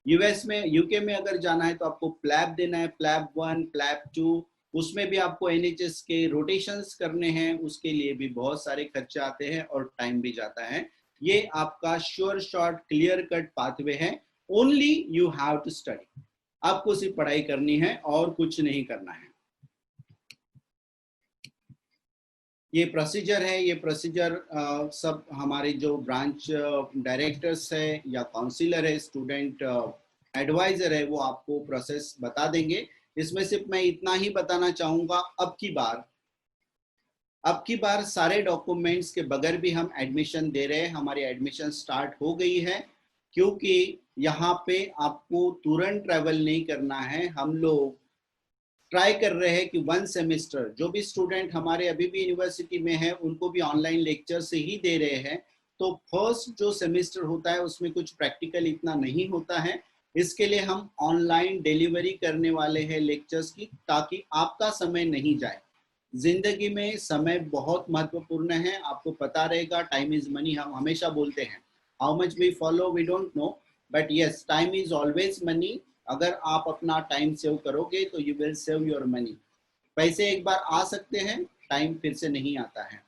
US में, UK में अगर जाना है तो आपको प्लैब देना है, प्लैब 1, प्लैब 2, उसमें भी आपको NHS के रोटेशंस करने हैं, उसके लिए भी बहुत सारे खर्चे आते हैं और टाइम भी जाता है। ये आपका sure short clear cut pathway है, only you have to study. आपको सिर्फ पढ़ाई करनी है और कुछ नहीं करना है। ये प्रोसीजर है, ये प्रोसीजर सब हमारे जो ब्रांच डायरेक्टर्स है या काउंसिलर है, स्टूडेंट एडवाइजर है, वो आपको प्रोसेस बता देंगे। इसमें सिर्फ मैं इतना ही बताना चाहूंगा, अब की बार सारे डॉक्यूमेंट्स के बगैर भी हम एडमिशन दे रहे हैं। हमारी एडमिशन स्टार्ट हो गई है, क्योंकि यहाँ पे आपको तुरंत ट्रैवल नहीं करना है। हम लोग ट्राई कर रहे हैं कि 1 सेमेस्टर, जो भी स्टूडेंट हमारे अभी भी यूनिवर्सिटी में है उनको भी ऑनलाइन लेक्चर से ही दे रहे हैं। तो फर्स्ट जो सेमेस्टर होता है उसमें कुछ प्रैक्टिकल इतना नहीं होता है, इसके लिए हम ऑनलाइन डिलीवरी करने वाले हैं लेक्चर्स की, ताकि आपका समय नहीं जाए। जिंदगी में समय बहुत महत्वपूर्ण है, आपको पता रहेगा, टाइम इज मनी हम हमेशा बोलते हैं। How much we follow we don't know, but yes, time is always money. अगर आप अपना टाइम सेव करोगे तो you will save your money. पैसे एक बार आ सकते हैं, टाइम फिर से नहीं आता है।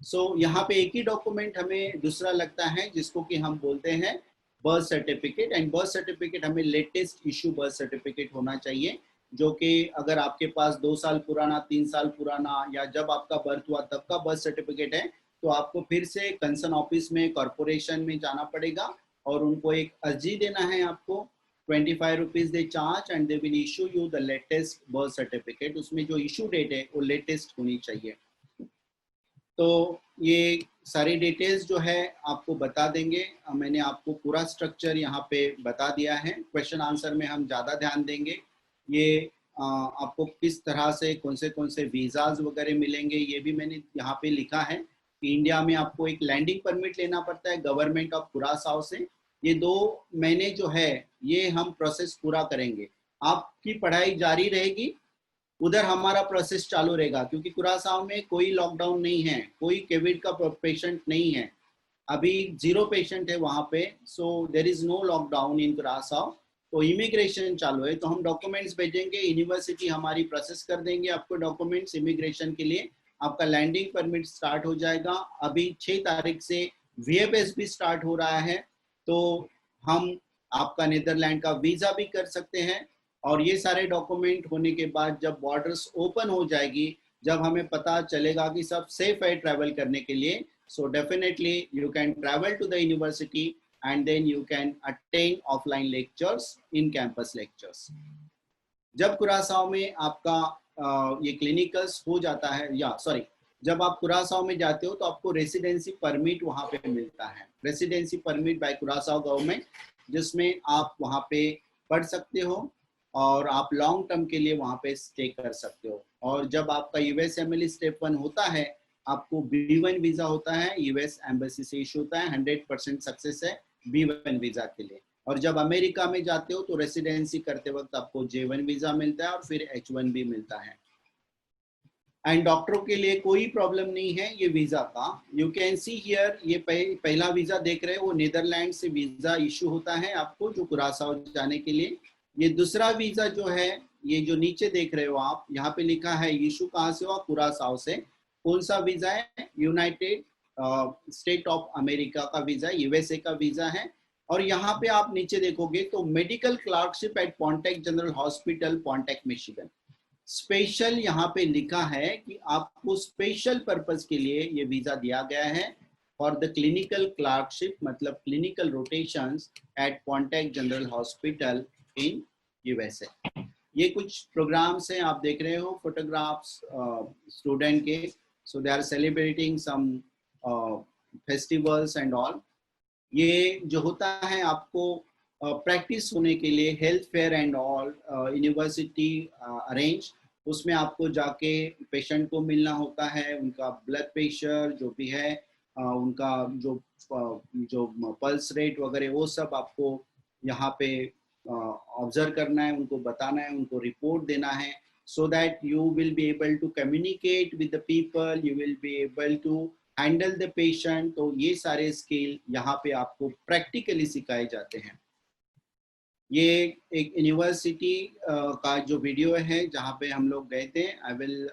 सो यहाँ पे एक ही डॉक्यूमेंट हमें दूसरा लगता है, जिसको कि हम बोलते हैं birth certificate. And birth certificate हमें लेटेस्ट इशू बर्थ सर्टिफिकेट होना चाहिए, जो कि अगर आपके पास 2 साल पुराना, 3 साल पुराना, या जब आपका बर्थ हुआ तब का बर्थ सर्टिफिकेट है, तो आपको फिर से कंसर्न ऑफिस में, कॉर्पोरेशन में जाना पड़ेगा और उनको एक अर्जी देना है। आपको 25 rupees they charge and they will issue you the latest birth certificate. उसमें जो इशू डेट है वो लेटेस्ट होनी चाहिए। तो ये सारी डिटेल्स जो है आपको बता देंगे। मैंने आपको पूरा स्ट्रक्चर यहाँ पे बता दिया है। क्वेश्चन आंसर में हम ज़्यादा ध्यान देंगे। ये आपको किस तरह से कौन से वीज़ाज वगैरह मिलेंगे ये भी मैंने यहाँ पे लिखा है कि इंडिया में आपको एक लैंडिंग परमिट लेना पड़ता है गवर्नमेंट ऑफ कुरासाओ से। ये 2 महीने जो है ये हम प्रोसेस पूरा करेंगे, आपकी पढ़ाई जारी रहेगी, उधर हमारा प्रोसेस चालू रहेगा क्योंकि कुरासाओ में कोई लॉकडाउन नहीं है, कोई कोविड का पेशेंट नहीं है, अभी 0 पेशेंट है वहाँ पे। So there is no lockdown in Curacao. तो इमिग्रेशन चालू है, तो हम डॉक्यूमेंट्स भेजेंगे, यूनिवर्सिटी हमारी प्रोसेस कर देंगे आपको डॉक्यूमेंट्स इमिग्रेशन के लिए, आपका लैंडिंग परमिट स्टार्ट हो जाएगा। अभी 6 तारीख से VFS भी स्टार्ट हो रहा है, तो हम आपका नीदरलैंड का वीज़ा भी कर सकते हैं। और ये सारे डॉक्यूमेंट होने के बाद जब बॉर्डर्स ओपन हो जाएगी, जब हमें पता चलेगा कि सब सेफ है ट्रैवल करने के लिए, so definitely you can travel to the university and then you can attain offline lectures in campus lectures. जब कुरासाओ में आपका ये क्लिनिकल्स हो जाता है, या सॉरी, जब आप कुरासाओ में जाते हो तो आपको रेसिडेंसी परमिट वहाँ पे मिलता है, रेसिडेंसी परमिट बाय कुरासाओ गवर्नमेंट, जिसमें आप वहाँ पे पढ़ सकते हो और आप लॉन्ग टर्म के लिए वहाँ पे स्टे कर सकते हो। और जब आपका USMLE स्टेप 1 होता है, आपको B1 वीजा होता है, US एम्बेसी से इशू होता है, 100% सक्सेस है B1 वीजा के लिए। और जब अमेरिका में जाते हो तो रेसिडेंसी करते वक्त आपको J1 वीजा मिलता है और फिर H1 भी मिलता है। एंड डॉक्टरों के लिए कोई प्रॉब्लम नहीं है ये वीजा का। यू कैन सी हियर, ये पहला वीजा देख रहे हो, वो नीदरलैंड से वीजा इशू होता है आपको जो कुरासाओ जाने के लिए। ये दूसरा वीजा जो है, ये जो नीचे देख रहे हो आप, यहाँ पे लिखा है इशू कहाँ से हुआ, कुरासाओ से। कौन सा वीजा है? यूनाइटेड स्टेट ऑफ अमेरिका का वीजा, USA का वीजा है। और यहाँ पे आप नीचे देखोगे तो medical clerkship at Pontiac General Hospital Pontiac Michigan, special यहाँ पे लिखा है कि आपको स्पेशल पर्पस के लिए ये वीजा दिया गया है फॉर द क्लिनिकल क्लर्कशिप, मतलब clinical rotations at Pontiac General Hospital in USA। ये कुछ प्रोग्राम्स हैं, आप देख रहे हो फोटोग्राफ्स स्टूडेंट के। So they are celebrating some festivals and all. ये जो होता है आपको प्रैक्टिस होने के लिए health fair and all university arrange, उसमें आपको जाके पेशेंट को मिलना होता है, उनका ब्लड प्रेशर जो भी है, उनका जो पल्स रेट वगैरह वो सब आपको यहाँ पे ऑब्जर्व करना है, उनको बताना है, उनको रिपोर्ट देना है, so that you will be able to communicate with the people, you will be able to handle the patient। तो ये सारे स्किल यहाँ पे आपको प्रैक्टिकली सिखाए जाते हैं। ये एक यूनिवर्सिटी का जो वीडियो है जहाँ पे हम लोग गए थे। I will,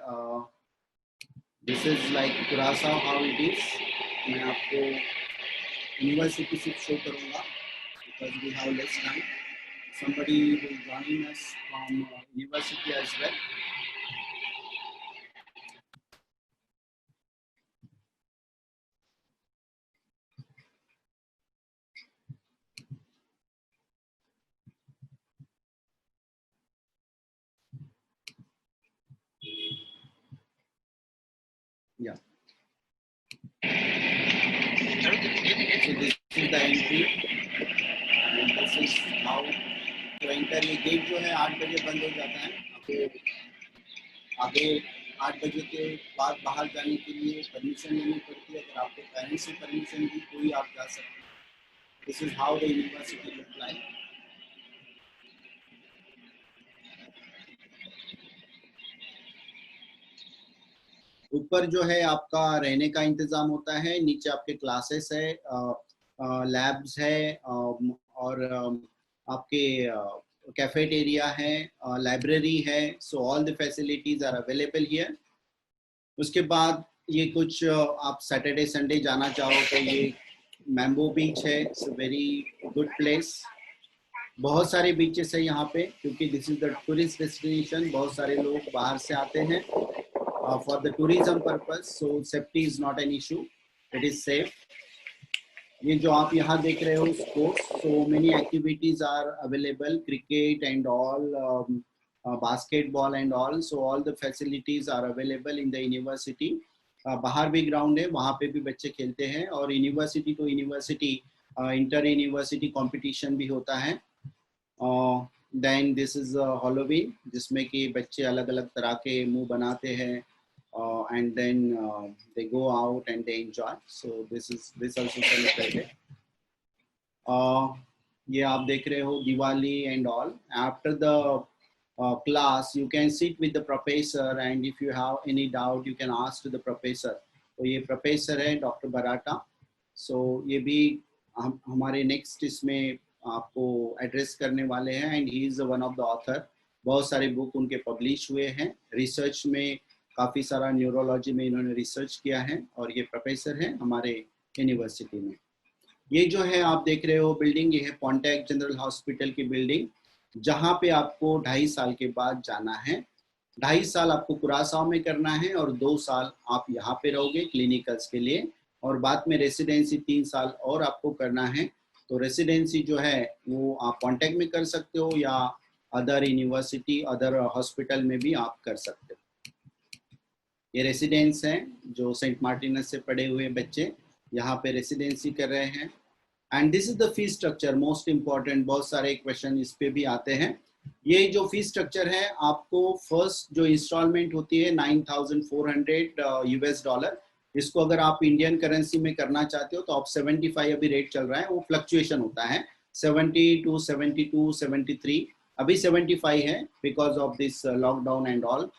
this is like Curacao how it is. मैं आपको यूनिवर्सिटी से शो करूँगा because we have less time. Somebody will join us from university as well. Yeah. So this is the entry and this is how to enter। ये gate जो है 8 बजे बंद हो जाता है। आपको आगे 8 बजे के बाद बाहर जाने के लिए परमिशन लेनी पड़ती है। अगर आपको पेरेंट्स से परमिशन दी कोई आप जा सकते हैं। This is how the university look like. ऊपर जो है आपका रहने का इंतजाम होता है, नीचे आपके क्लासेस है, लैब्स है, और आपके कैफेटेरिया है, लाइब्रेरी है। So all the facilities are available here. उसके बाद ये कुछ आप सैटरडे संडे जाना चाहो तो ये मैम्बो बीच है, it's a very good place. बहुत सारे बीचेस है यहाँ पे क्योंकि this is the tourist destination. बहुत सारे लोग बाहर से आते हैं for the tourism purpose, so safety is not an issue, it is safe। ये जो आप यहाँ देख रहे हो sports, so many activities are available, cricket and all, basketball and all, so all the facilities are available in the university। बाहर भी ground है, वहाँ पे भी बच्चे खेलते हैं। और university to university inter university competition भी होता है। देन दिस इज हॉलोवीन, जिसमें कि बच्चे अलग अलग तरह के मुंह बनाते हैं and then they go out and they enjoy. So this also celebrated. ये आप देख रहे हो Diwali and all. After the class you can sit with the professor and if you have any doubt you can ask to the professor. तो ये professor है doctor बराटा. सो ये भी हमारे नेक्स्ट इसमें आपको एड्रेस करने वाले हैं and he is one of the author. बहुत सारे बुक उनके पब्लिश हुए हैं. रिसर्च में काफ़ी सारा न्यूरोलॉजी में इन्होंने रिसर्च किया है और ये प्रोफेसर हैं हमारे यूनिवर्सिटी में. ये जो है आप देख रहे हो बिल्डिंग, ये है पॉन्टेक जनरल हॉस्पिटल की बिल्डिंग, जहाँ पे आपको 2.5 साल के बाद जाना है. 2.5 साल आपको कुरासाओ में करना है और 2 साल आप यहाँ पे रहोगे क्लिनिकल्स के लिए और बाद में रेसिडेंसी 3 साल और आपको करना है. तो रेसिडेंसी जो है वो आप कॉन्टैक्ट में कर सकते हो या अदर यूनिवर्सिटी अदर हॉस्पिटल में भी आप कर सकते हो. ये रेसिडेंस हैं जो सेंट मार्टिनस से पढ़े हुए बच्चे यहाँ पे रेसिडेंसी कर रहे हैं. And this is the fee structure, most important. बहुत सारे क्वेश्चन इस पे भी आते हैं. ये जो फी स्ट्रक्चर है, आपको फर्स्ट जो इंस्टॉलमेंट होती है $9,400 US. इसको अगर आप इंडियन करेंसी में करना चाहते हो तो आप 75 अभी रेट चल रहा है, वो फ्लक्चुएशन होता है 70 to 72 73. अभी 75 है because of this lockdown and all.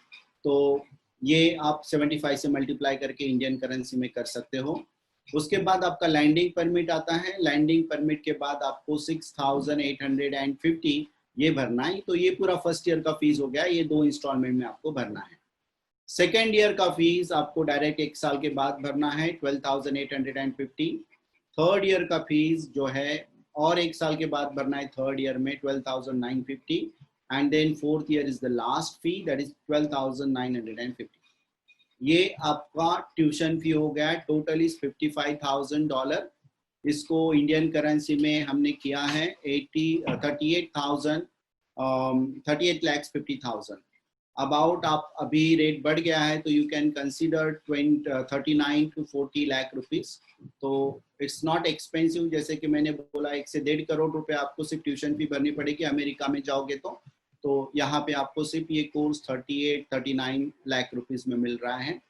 तो ये आप 75 से मल्टीप्लाई करके इंडियन करेंसी में कर सकते हो. उसके बाद आपका लैंडिंग परमिट आता है. लैंडिंग परमिट के बाद आपको 6,850 ये भरना है. तो ये पूरा फर्स्ट ईयर का फीस हो गया. ये 2 इंस्टॉलमेंट में आपको भरना है. सेकेंड ईयर का फीस आपको डायरेक्ट 1 साल के बाद भरना है 12,850. थर्ड ईयर का फीस जो है और 1 साल के बाद भरना है थर्ड ईयर में 12,950. And then fourth year is the last fee, that is 12,950. ये आपका ट्यूशन फी हो गया. Total is $55,000. इसको इंडियन करेंसी में हमने किया है 38,50,000 अबाउट. आप अभी रेट बढ़ गया है तो you can consider 39 to 40 lakh rupees. तो इट्स नॉट एक्सपेंसिव. जैसे कि मैंने बोला 1 से 1.5 करोड़ रुपए आपको सिर्फ ट्यूशन फी भरनी पड़ेगी अमेरिका में जाओगे तो यहाँ पे आपको सिर्फ ये कोर्स 38-39 लाख रुपीस में मिल रहा है.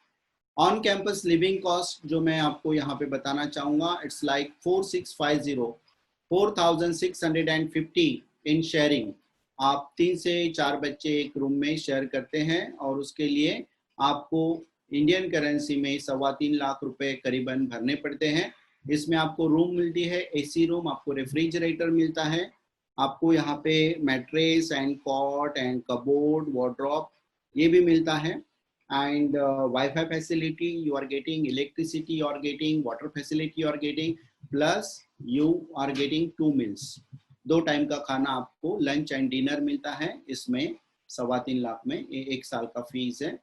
ऑन कैंपस लिविंग कॉस्ट जो मैं आपको यहाँ पे बताना चाहूँगा, इट्स लाइक 4,650 इन शेयरिंग. आप 3 से 4 बच्चे एक रूम में शेयर करते हैं और उसके लिए आपको इंडियन करेंसी में 3.25 लाख रुपए करीबन भरने पड़ते हैं. इसमें आपको रूम मिलती है AC रूम, आपको रेफ्रिजरेटर मिलता है, आपको यहाँ पे mattress and cot and cupboard wardrobe ये भी मिलता है. And WiFi facility you are getting, electricity you are getting, water facility you are getting, plus you are getting 2 meals. 2 time का खाना आपको लंच एंड डिनर मिलता है. इसमें 3.25 लाख में 1 साल का फीस है.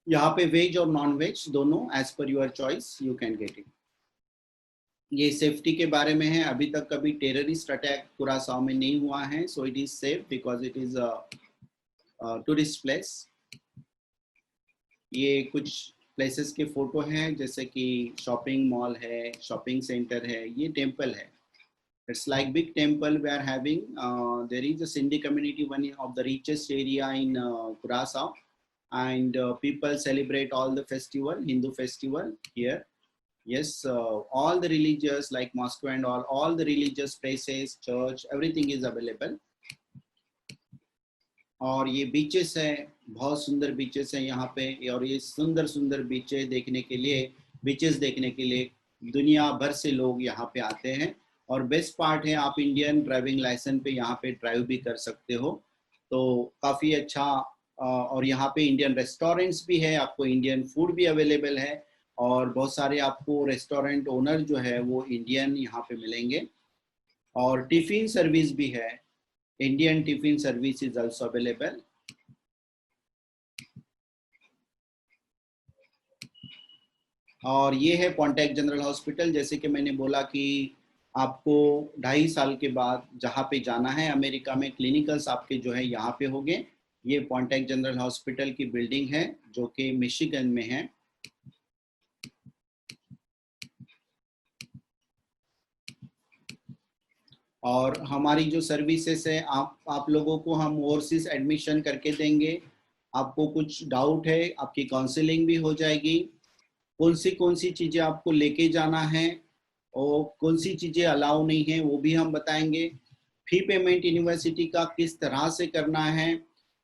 यहाँ पे वेज और नॉन वेज दोनों as per your choice you can get it. ये सेफ्टी के बारे में है. अभी तक कभी टेररिस्ट अटैक कुरासाओ में नहीं हुआ है. So it is safe because it is tourist place. ये कुछ प्लेसेस के फोटो हैं जैसे कि शॉपिंग मॉल है, शॉपिंग सेंटर है, ये टेम्पल है. It's like big temple we are having. There is a Sindhi community, one of the richest area in Curacao, and people celebrate all the festival, Hindu festival here. Yes, all the religious like Moscow and all the religious places, church, everything is available. और ये beaches है, बहुत सुंदर beaches है यहाँ पे. और ये सुंदर सुंदर बीचेस देखने के लिए दुनिया भर से लोग यहाँ पे आते हैं. और बेस्ट पार्ट है आप इंडियन ड्राइविंग लाइसेंस पे यहाँ पे ड्राइव भी कर सकते हो. तो काफ़ी अच्छा. और यहाँ पे इंडियन रेस्टोरेंट्स भी है, आपको इंडियन फूड भी अवेलेबल है और बहुत सारे आपको रेस्टोरेंट ओनर जो है वो इंडियन यहाँ पे मिलेंगे. और टिफिन सर्विस भी है, Indian tiffin service is also available. और ये है पॉन्टेक जनरल हॉस्पिटल. जैसे कि मैंने बोला कि आपको 2.5 साल के बाद जहाँ पे जाना है अमेरिका में, क्लिनिकल्स आपके जो है यहाँ पे होंगे. ये पॉन्टेक जनरल हॉस्पिटल की बिल्डिंग है जो कि मिशिगन में है. और हमारी जो सर्विसेज है आप लोगों को हम ओवरसीज एडमिशन करके देंगे। आपको कुछ डाउट है, आपकी काउंसलिंग भी हो जाएगी। कौन सी चीज़ें आपको लेके जाना है और कौन सी चीज़ें अलाउ नहीं है वो भी हम बताएंगे। फी पेमेंट यूनिवर्सिटी का किस तरह से करना है,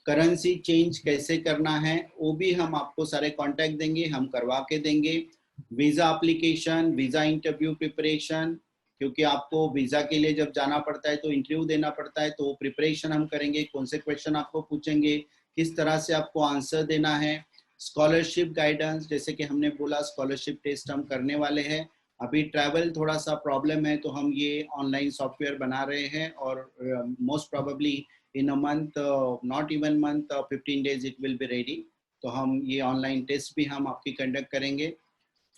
करेंसी चेंज कैसे करना है, वो भी हम आपको सारे कॉन्टैक्ट देंगे, हम करवा के देंगे। Visa application, visa interview preparation, क्योंकि आपको वीज़ा के लिए जब जाना पड़ता है तो इंटरव्यू देना पड़ता है, तो प्रिपरेशन हम करेंगे। कौन से क्वेश्चन आपको पूछेंगे, किस तरह से आपको आंसर देना है। स्कॉलरशिप गाइडेंस, जैसे कि हमने बोला स्कॉलरशिप टेस्ट हम करने वाले हैं। अभी ट्रैवल थोड़ा सा प्रॉब्लम है तो हम ये ऑनलाइन सॉफ्टवेयर बना रहे हैं और most probably in a month, not even month, 15 days it will be ready. तो हम ये ऑनलाइन टेस्ट भी हम आपकी कंडक्ट करेंगे।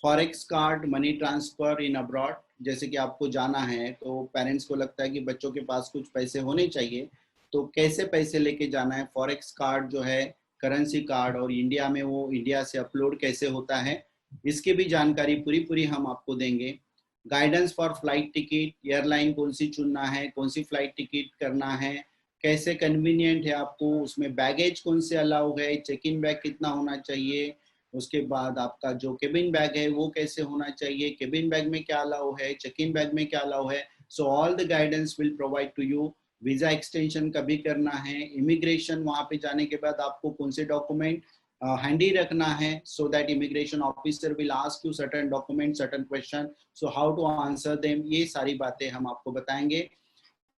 फॉरेक्स कार्ड, मनी ट्रांसफर इन अब्रॉड, जैसे कि आपको जाना है तो पेरेंट्स को लगता है कि बच्चों के पास कुछ पैसे होने चाहिए, तो कैसे पैसे लेके जाना है। फॉरेक्स कार्ड जो है करेंसी कार्ड, और इंडिया में वो इंडिया से अपलोड कैसे होता है, इसकी भी जानकारी पूरी हम आपको देंगे। Guidance for flight ticket, airline कौन सी चुनना है, कौन सी फ्लाइट टिकट करना है, कैसे कन्वीनियंट है आपको, उसमें बैगेज कौन से अलाउ है, चेक इन बैग कितना होना चाहिए, उसके बाद आपका जो केबिन बैग है वो कैसे होना चाहिए, केबिन बैग में क्या अलाउ है, चेक इन बैग में क्या अलाउ है। So all the guidance will provide to you. Visa extension कभी करना है, इमिग्रेशन वहाँ पे जाने के बाद आपको कौन से डॉक्यूमेंट हैंडी रखना है, so that immigration officer will ask you certain document, certain question, so how to answer them, ये सारी बातें हम आपको बताएंगे।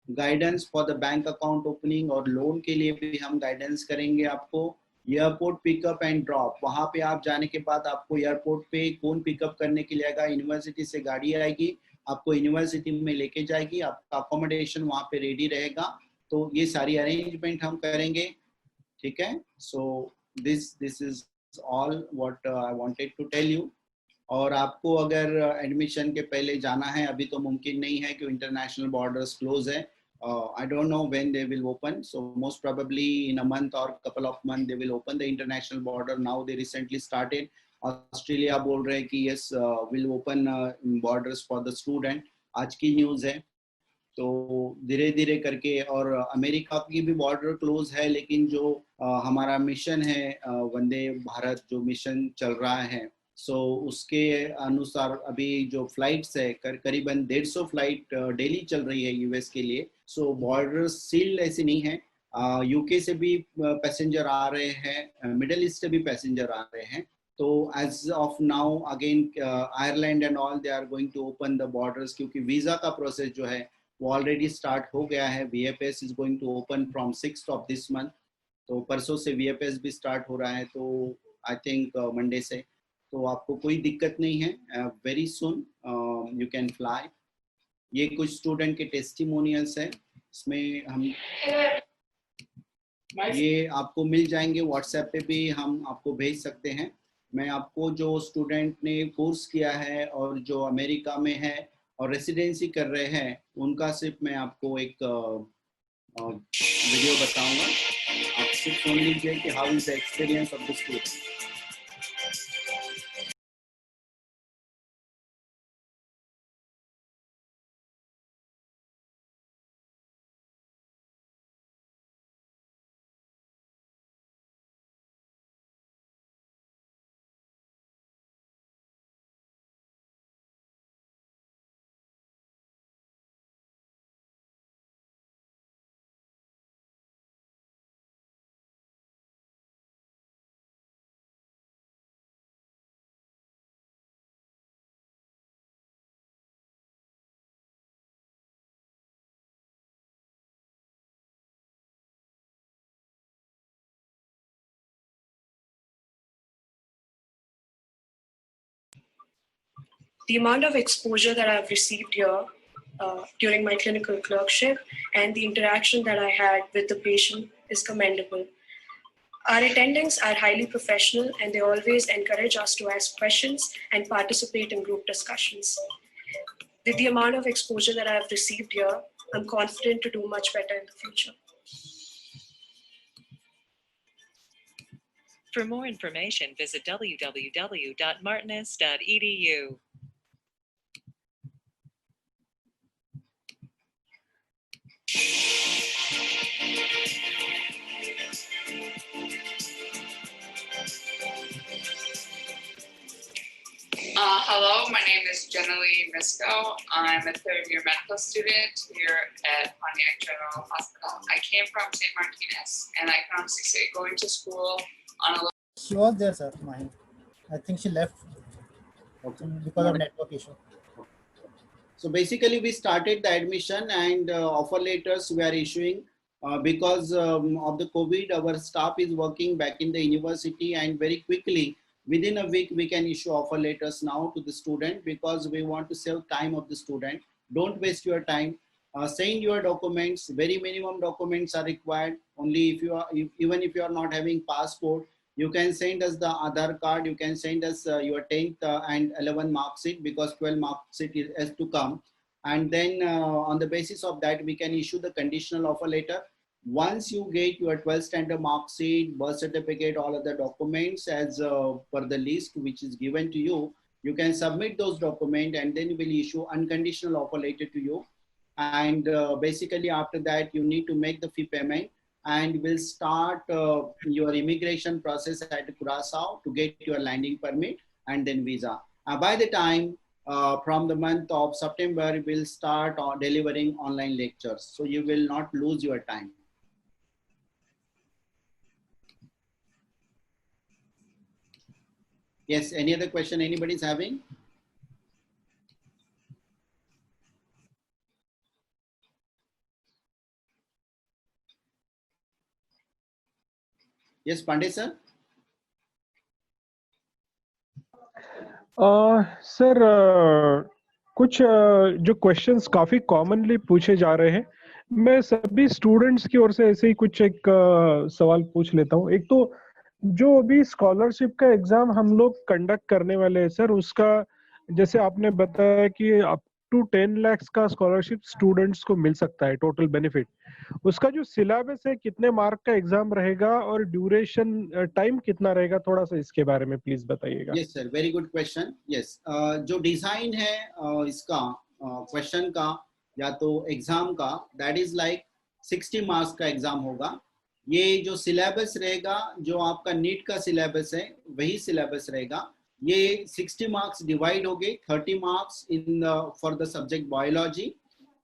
Guidance for the bank account opening और लोन के लिए भी हम गाइडेंस करेंगे आपको। एयरपोर्ट पिकअप एंड ड्रॉप, वहाँ पे आप जाने के बाद आपको एयरपोर्ट पे कौन पिकअप करने के लिए आएगा, यूनिवर्सिटी से गाड़ी आएगी, आपको यूनिवर्सिटी में लेके जाएगी, आपका अकोमोडेशन वहाँ पे रेडी रहेगा। तो ये सारी अरेंजमेंट हम करेंगे, ठीक है। So this is all what I wanted to tell you. और आपको अगर एडमिशन के पहले जाना है, अभी तो मुमकिन नहीं है कि इंटरनेशनल बॉर्डर्स क्लोज है। I don't know when they will open, so most probably in a month or couple of months they will open the international border. Now they recently started. Australia बोल रहे हैं कि yes, will open borders for the student, आज की news है। तो धीरे धीरे करके, और अमेरिका की भी बॉर्डर क्लोज है, लेकिन जो हमारा मिशन है वंदे भारत जो मिशन चल रहा है, सो उसके अनुसार अभी जो फ्लाइट्स है करीबन 150 फ्लाइट डेली चल रही है यूएस के लिए। सो बॉर्डर सील्ड ऐसी नहीं है। यूके से भी पैसेंजर आ रहे हैं, मिडल ईस्ट से भी पैसेंजर आ रहे हैं। तो as of now again Ireland and all they are going to open the borders, क्योंकि वीजा का प्रोसेस जो है वो ऑलरेडी स्टार्ट हो गया है। VFS is going to open from 6th of this month, तो परसों से VFS भी स्टार्ट हो रहा है, तो आई थिंक मंडे से। तो आपको कोई दिक्कत नहीं है, very soon you can fly. ये कुछ स्टूडेंट के टेस्टिमोनियल्स है, इसमें हम ये आपको मिल जाएंगे, व्हाट्सएप पे भी हम आपको भेज सकते हैं। मैं आपको जो स्टूडेंट ने कोर्स किया है और जो अमेरिका में है और रेसिडेंसी कर रहे हैं, उनका सिर्फ मैं आपको एक वीडियो बताऊंगा। आप सिर्फ सुन लीजिए कि how is the experience of the student. The amount of exposure that I've received here during my clinical clerkship and the interaction that I had with the patient is commendable. Our attendings are highly professional and they always encourage us to ask questions and participate in group discussions. With the amount of exposure that I've received here, I'm confident to do much better in the future. For more information, visit www.martinez.edu. Hello, my name is Jenalee Misco. I'm a third-year medical student here at Pontiac General Hospital. I came from St. Martinez, and I can honestly say going to school on a She was there, sir. Mine. I think she left because of network issue. So basically, we started the admission and offer letters we are issuing because of the COVID. Our staff is working back in the university, and very quickly, within a week, we can issue offer letters now to the student because we want to save time of the student. Don't waste your time. Send your documents. Very minimum documents are required. Only if you are, even if you are not having passport, you can send us the Aadhaar card. You can send us your 10th and 11th mark sheet because 12 mark sheet has to come. And then on the basis of that, we can issue the conditional offer letter. Once you get your 12th standard mark sheet, birth certificate, all other documents as per the list which is given to you, you can submit those documents and then we'll issue unconditional offer letter to you. And basically after that, you need to make the fee payment and we'll start your immigration process at Curaçao to get your landing permit and then visa. By the time from the month of September, we'll start delivering online lectures. So you will not lose your time. Yes, any other question anybody's having? Yes, Pandey sir. Sir कुछ जो questions काफी commonly पूछे जा रहे हैं, मैं सभी students की ओर से ऐसे ही कुछ एक सवाल पूछ लेता हूँ। एक तो जो अभी स्कॉलरशिप का एग्जाम हम लोग कंडक्ट करने वाले हैं सर, उसका जैसे आपने बताया कि अप टू 10 लाख का स्कॉलरशिप स्टूडेंट्स को मिल सकता है टोटल बेनिफिट, उसका जो सिलेबस है कितने मार्क का एग्जाम रहेगा और ड्यूरेशन टाइम कितना रहेगा, थोड़ा सा इसके बारे में प्लीज बताइएगा। Yes sir, very good question. Yes, जो डिजाइन है इसका क्वेश्चन का या तो एग्जाम का, दैट इज लाइक 60 मार्क्स का एग्जाम होगा। ये जो सिलेबस रहेगा, जो आपका नीट का सिलेबस है वही सिलेबस रहेगा। ये 60 मार्क्स डिवाइड हो गए, 30 marks in for the subject biology,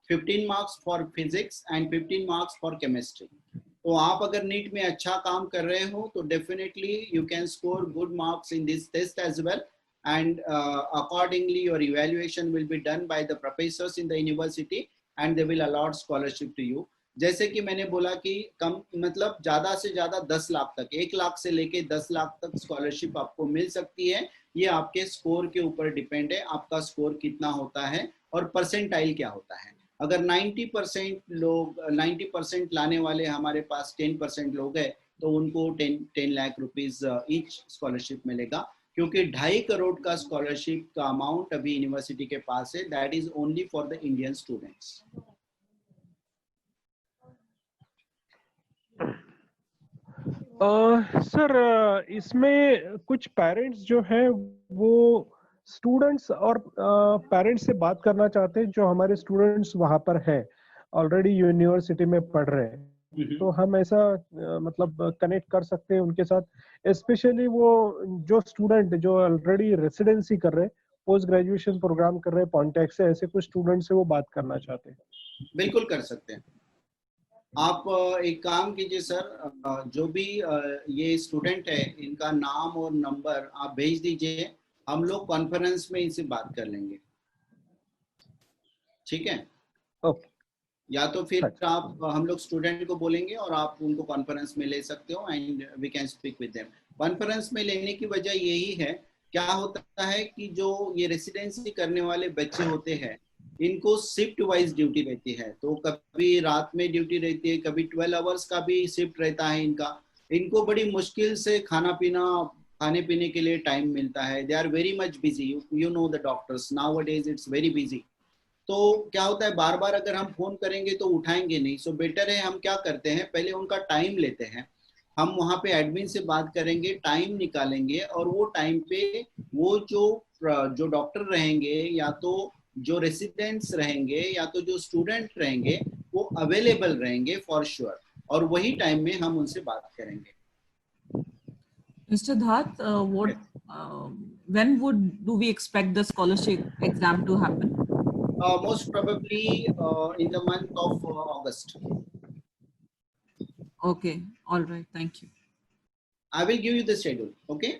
15 marks for physics and 15 marks for chemistry. तो आप अगर नीट में अच्छा काम कर रहे हो तो definitely you can score good marks in this test as well, and accordingly your evaluation will be done by the professors in the university and they will allot scholarship to you। जैसे कि मैंने बोला कि कम मतलब ज़्यादा से ज़्यादा 10 लाख तक, 1 लाख से लेके 10 लाख तक स्कॉलरशिप आपको मिल सकती है। ये आपके स्कोर के ऊपर डिपेंड है, आपका स्कोर कितना होता है और परसेंटाइल क्या होता है। अगर 90% लोग 90% लाने वाले हमारे पास 10% लोग हैं तो उनको 10 लाख रुपीज ईच स्कॉलरशिप मिलेगा, क्योंकि 2.5 करोड़ का स्कॉलरशिप का अमाउंट अभी यूनिवर्सिटी के पास है। That is only for the Indian students. Sir इसमें कुछ पेरेंट्स जो है वो स्टूडेंट्स और पेरेंट्स से बात करना चाहते हैं जो हमारे स्टूडेंट्स वहां पर हैं, ऑलरेडी यूनिवर्सिटी में पढ़ रहे हैं, तो हम ऐसा मतलब कनेक्ट कर सकते हैं उनके साथ, स्पेशली वो जो स्टूडेंट जो ऑलरेडी रेसिडेंसी कर रहे हैं, पोस्ट ग्रेजुएशन प्रोग्राम कर रहे हैं पॉन्टैक से, ऐसे कुछ स्टूडेंट से वो बात करना चाहते हैं। बिल्कुल कर सकते हैं। आप एक काम कीजिए सर, जो भी ये स्टूडेंट है इनका नाम और नंबर आप भेज दीजिए, हम लोग कॉन्फ्रेंस में इनसे बात कर लेंगे, ठीक है? ओके। या तो फिर आप हम लोग स्टूडेंट को बोलेंगे और आप उनको कॉन्फ्रेंस में ले सकते हो and we can speak with them. Conference में लेने की वजह यही है, क्या होता है कि जो ये रेसिडेंसी करने वाले बच्चे होते हैं इनको शिफ्ट वाइज ड्यूटी रहती है, तो कभी रात में ड्यूटी रहती है, कभी 12 आवर्स का भी शिफ्ट रहता है इनका। इनको बड़ी मुश्किल से खाने पीने के लिए टाइम मिलता है। They are very much busy, you know the doctors nowadays it's very busy. तो क्या होता है, बार बार अगर हम फोन करेंगे तो उठाएंगे नहीं। सो बेटर है हम क्या करते हैं, पहले उनका टाइम लेते हैं, हम वहाँ पे एडमिन से बात करेंगे, टाइम निकालेंगे और वो टाइम पे वो जो डॉक्टर रहेंगे या तो जो रेसिडेंट्स रहेंगे या तो जो स्टूडेंट रहेंगे वो अवेलेबल रहेंगे फॉर श्योर, और वही टाइम में हम उनसे बात करेंगे. Mr. Dhatt, when do we expect the scholarship exam to happen? Most probably in the month of August. Okay, all right, thank you. I will give you the schedule. Okay,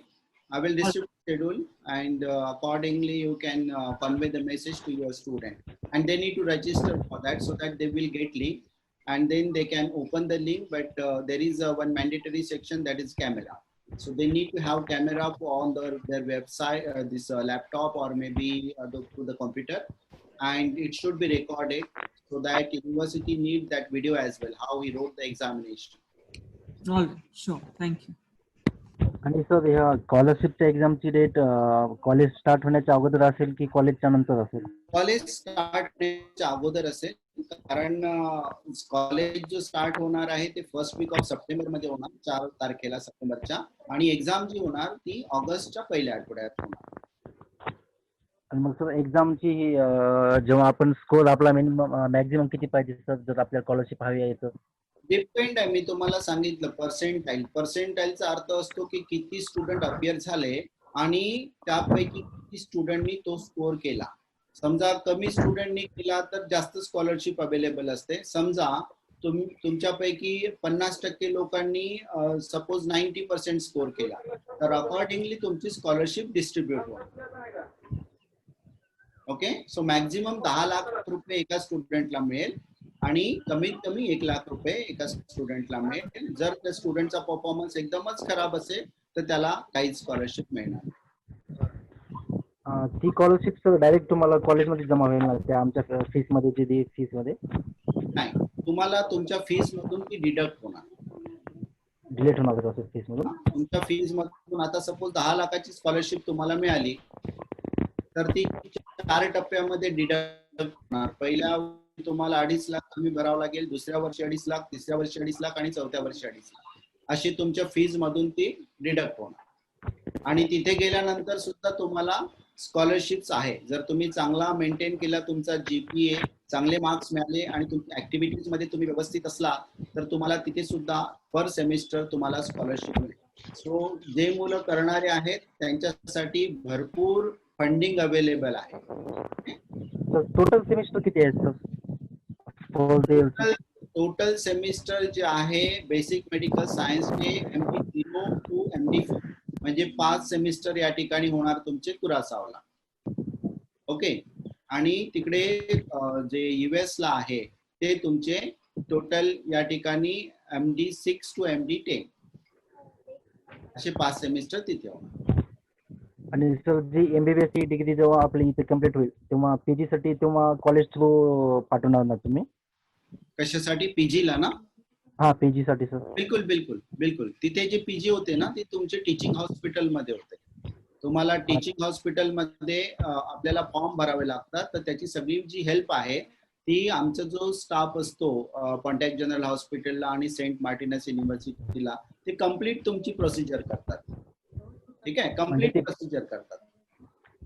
I will distribute the schedule, and accordingly you can convey the message to your student, and they need to register for that so that they will get link, and then they can open the link. But there is one mandatory section, that is camera. So they need to have camera on their website, this laptop, or maybe to the computer, and it should be recorded so that university need that video as well, how he wrote the examination. All right, sure, thank you. आणि sir ह्या स्कॉलरशिपच्या एक्झामची date college start होण्याच्या अगोदर असेल की कॉलेजच्या नंतर असेल? College start होण्याच्या अगोदर असेल, कारण कॉलेज जो स्टार्ट होणार आहे ते फर्स्ट वीक ऑफ सप्टेंबर मध्ये होणार, 4 तारखेला सप्टेंबरच्या, आणि एक्झाम जी होणार ती ऑगस्टच्या पहिल्या आठवड्यात होणार. आणि मग सर एक्झामची जेव्हा आपण स्कोर आपला मिनिमम मॅक्झिमम किती पाहिजे सर जर आपल्याला स्कॉलरशिप हवी आहे तर? डिपेंड आहे, मी तुम्हाला सांगितलं पर्सेंटाईलचा अर्थ असतो की किती स्टुडंट अपियर झाले आणि त्यापैकी किती स्टुडंटनी तो स्कोर केला. समजा कमी स्टुडंटनी केला तर जास्त स्कॉलरशिप अवेलेबल असते. समजा तुमच्यापैकी 50% लोकांनी सपोज 90% स्कोर केला तर अकॉर्डिंगली तुमची स्कॉलरशिप डिस्ट्रीब्यूट होईल. ओके, सो मॅक्झिमम 10 लाख रुपये एका स्टुडंटला मिळेल आणि कमीत कमी 1 लाख रुपये एका स्टुडंटला मिळेल. जर त्या स्टुडंटचा परफॉर्मन्स एकदमच खराब असेल तर त्याला काहीच स्कॉलरशिप मिळणार. ती स्कॉलरशिप सर डायरेक्ट तुम्हाला कॉलेजमध्ये जमा होईल ना त्या आमच्या फीस मध्ये जे फीस मध्ये? नाही, तुम्हाला तुमच्या फीस मधून ती डिडक्ट होणार. डिलीट होणार का फीस मधून? तुमच्या फीस मधून आता सपोज 10 लाखाची स्कॉलरशिप तुम्हाला मिळाली तर ती 4 टप्प्यामध्ये डिडक्ट होणार. पहिल्या तुम्हाला 2.5 लाख तुम्ही भरावं लागेल, दुसऱ्या वर्षी 2.5 लाख, तिसऱ्या वर्षी 2.5 लाख आणि चौथ्या वर्षी 2.5 लाख, अशी तुमच्या फीज मधून ती डिडक्ट होणार. आणि तिथे गेल्यानंतर सुद्धा तुम्हाला स्कॉलरशिप्स आहे. जर तुम्ही चांगला मेंटेन केला, तुमचा GPA चांगले मार्क्स मिळाले आणि तुमच्या ऍक्टिव्हिटीज मध्ये तुम्ही व्यवस्थित असला तर तुम्हाला तिथे सुद्धा पर सेमिस्टर तुम्हाला स्कॉलरशिप मिळेल. सो जे मुलं करणारे आहेत त्यांच्यासाठी भरपूर फंडिंग अवेलेबल आहे. टोटल सेमिस्टर किती आहे सर? टोटल सेमिस्टर जे आहे बेसिक मेडिकल सायन्स चे MD0 to MD4 म्हणजे 5 सेमिस्टर या ठिकाणी होणार तुमचे कुरासावला. ओके, आणि तिकडे जे US ला आहे ते तुमचे टोटल या ठिकाणी MD6 to MD10 असे 5 सेमिस्टर तिथे होणार. आणि सर जी MBBS ची डिग्री जेव्हा आपली इथे कंप्लीट होईल तेव्हा PG साठी तेव्हा कॉलेज थ्रू पाठवणार ना तुम्ही? कशासाठी? PG ला ना? हा, PG साठी सर. बिलकुल बिलकुल बिलकुल. तिथे जे PG होते ना ते तुमचे टीचिंग हॉस्पिटल मध्ये होते. तुम्हाला टीचिंग हॉस्पिटल मध्ये आपल्याला फॉर्म भरावे लागतात, तर त्याची सगळी जी हेल्प आहे ती आमचा जो स्टाफ असतो कॉन्टॅक्ट जनरल हॉस्पिटलला आणि सेंट मार्टिनस युनिव्हर्सिटीला ते कम्प्लीट तुमची प्रोसिजर करतात. ठीक आहे, कम्प्लीट प्रोसिजर करतात.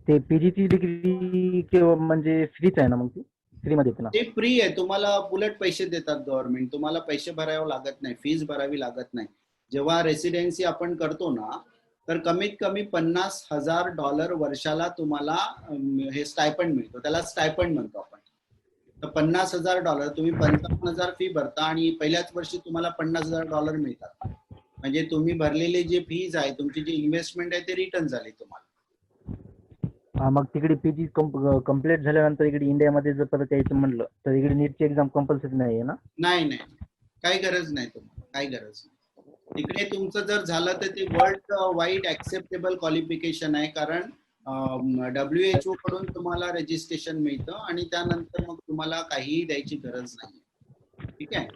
ते PG ची डिग्री म्हणजे फ्रीच आहे ना? मग ती फ्री मध्ये येते ना? ते फ्री आहे. तुम्हाला उलट पैसे देतात गव्हर्नमेंट. तुम्हाला पैसे भरावे लागत नाही, फीस भरावी लागत नाही. जेव्हा रेसिडेन्सी आपण करतो ना तर कमीत कमी $50,000 वर्षाला तुम्हाला हे स्टायपंड मिळतो. त्याला स्टायपंड म्हणतो आपण. तर $50,000 तुम्ही 55,000 फी भरता आणि पहिल्याच वर्षी तुम्हाला $50,000 मिळतात. म्हणजे तुम्ही भरलेले जे फीज आहे, तुमची जी इन्व्हेस्टमेंट आहे ते रिटर्न झाली तुम्हाला. मग तिकडे PG कम्प्लीट झाल्यानंतर इकडे इंडियामध्ये जर परत यायचं म्हणलं तर इकडे नीटची एक्झाम कंपल्सरी नाही आहे ना? नाही नाही, काही गरज नाही तुम्हाला, काही गरज नाही. तिकडे तुमचं जर झालं तर ते वर्ल्ड वाईड ऍक्सेप्टेबल क्वालिफिकेशन आहे, कारण WHO कडून तुम्हाला रजिस्ट्रेशन मिळतं आणि त्यानंतर मग तुम्हाला काहीही द्यायची गरज नाही. ठीक आहे,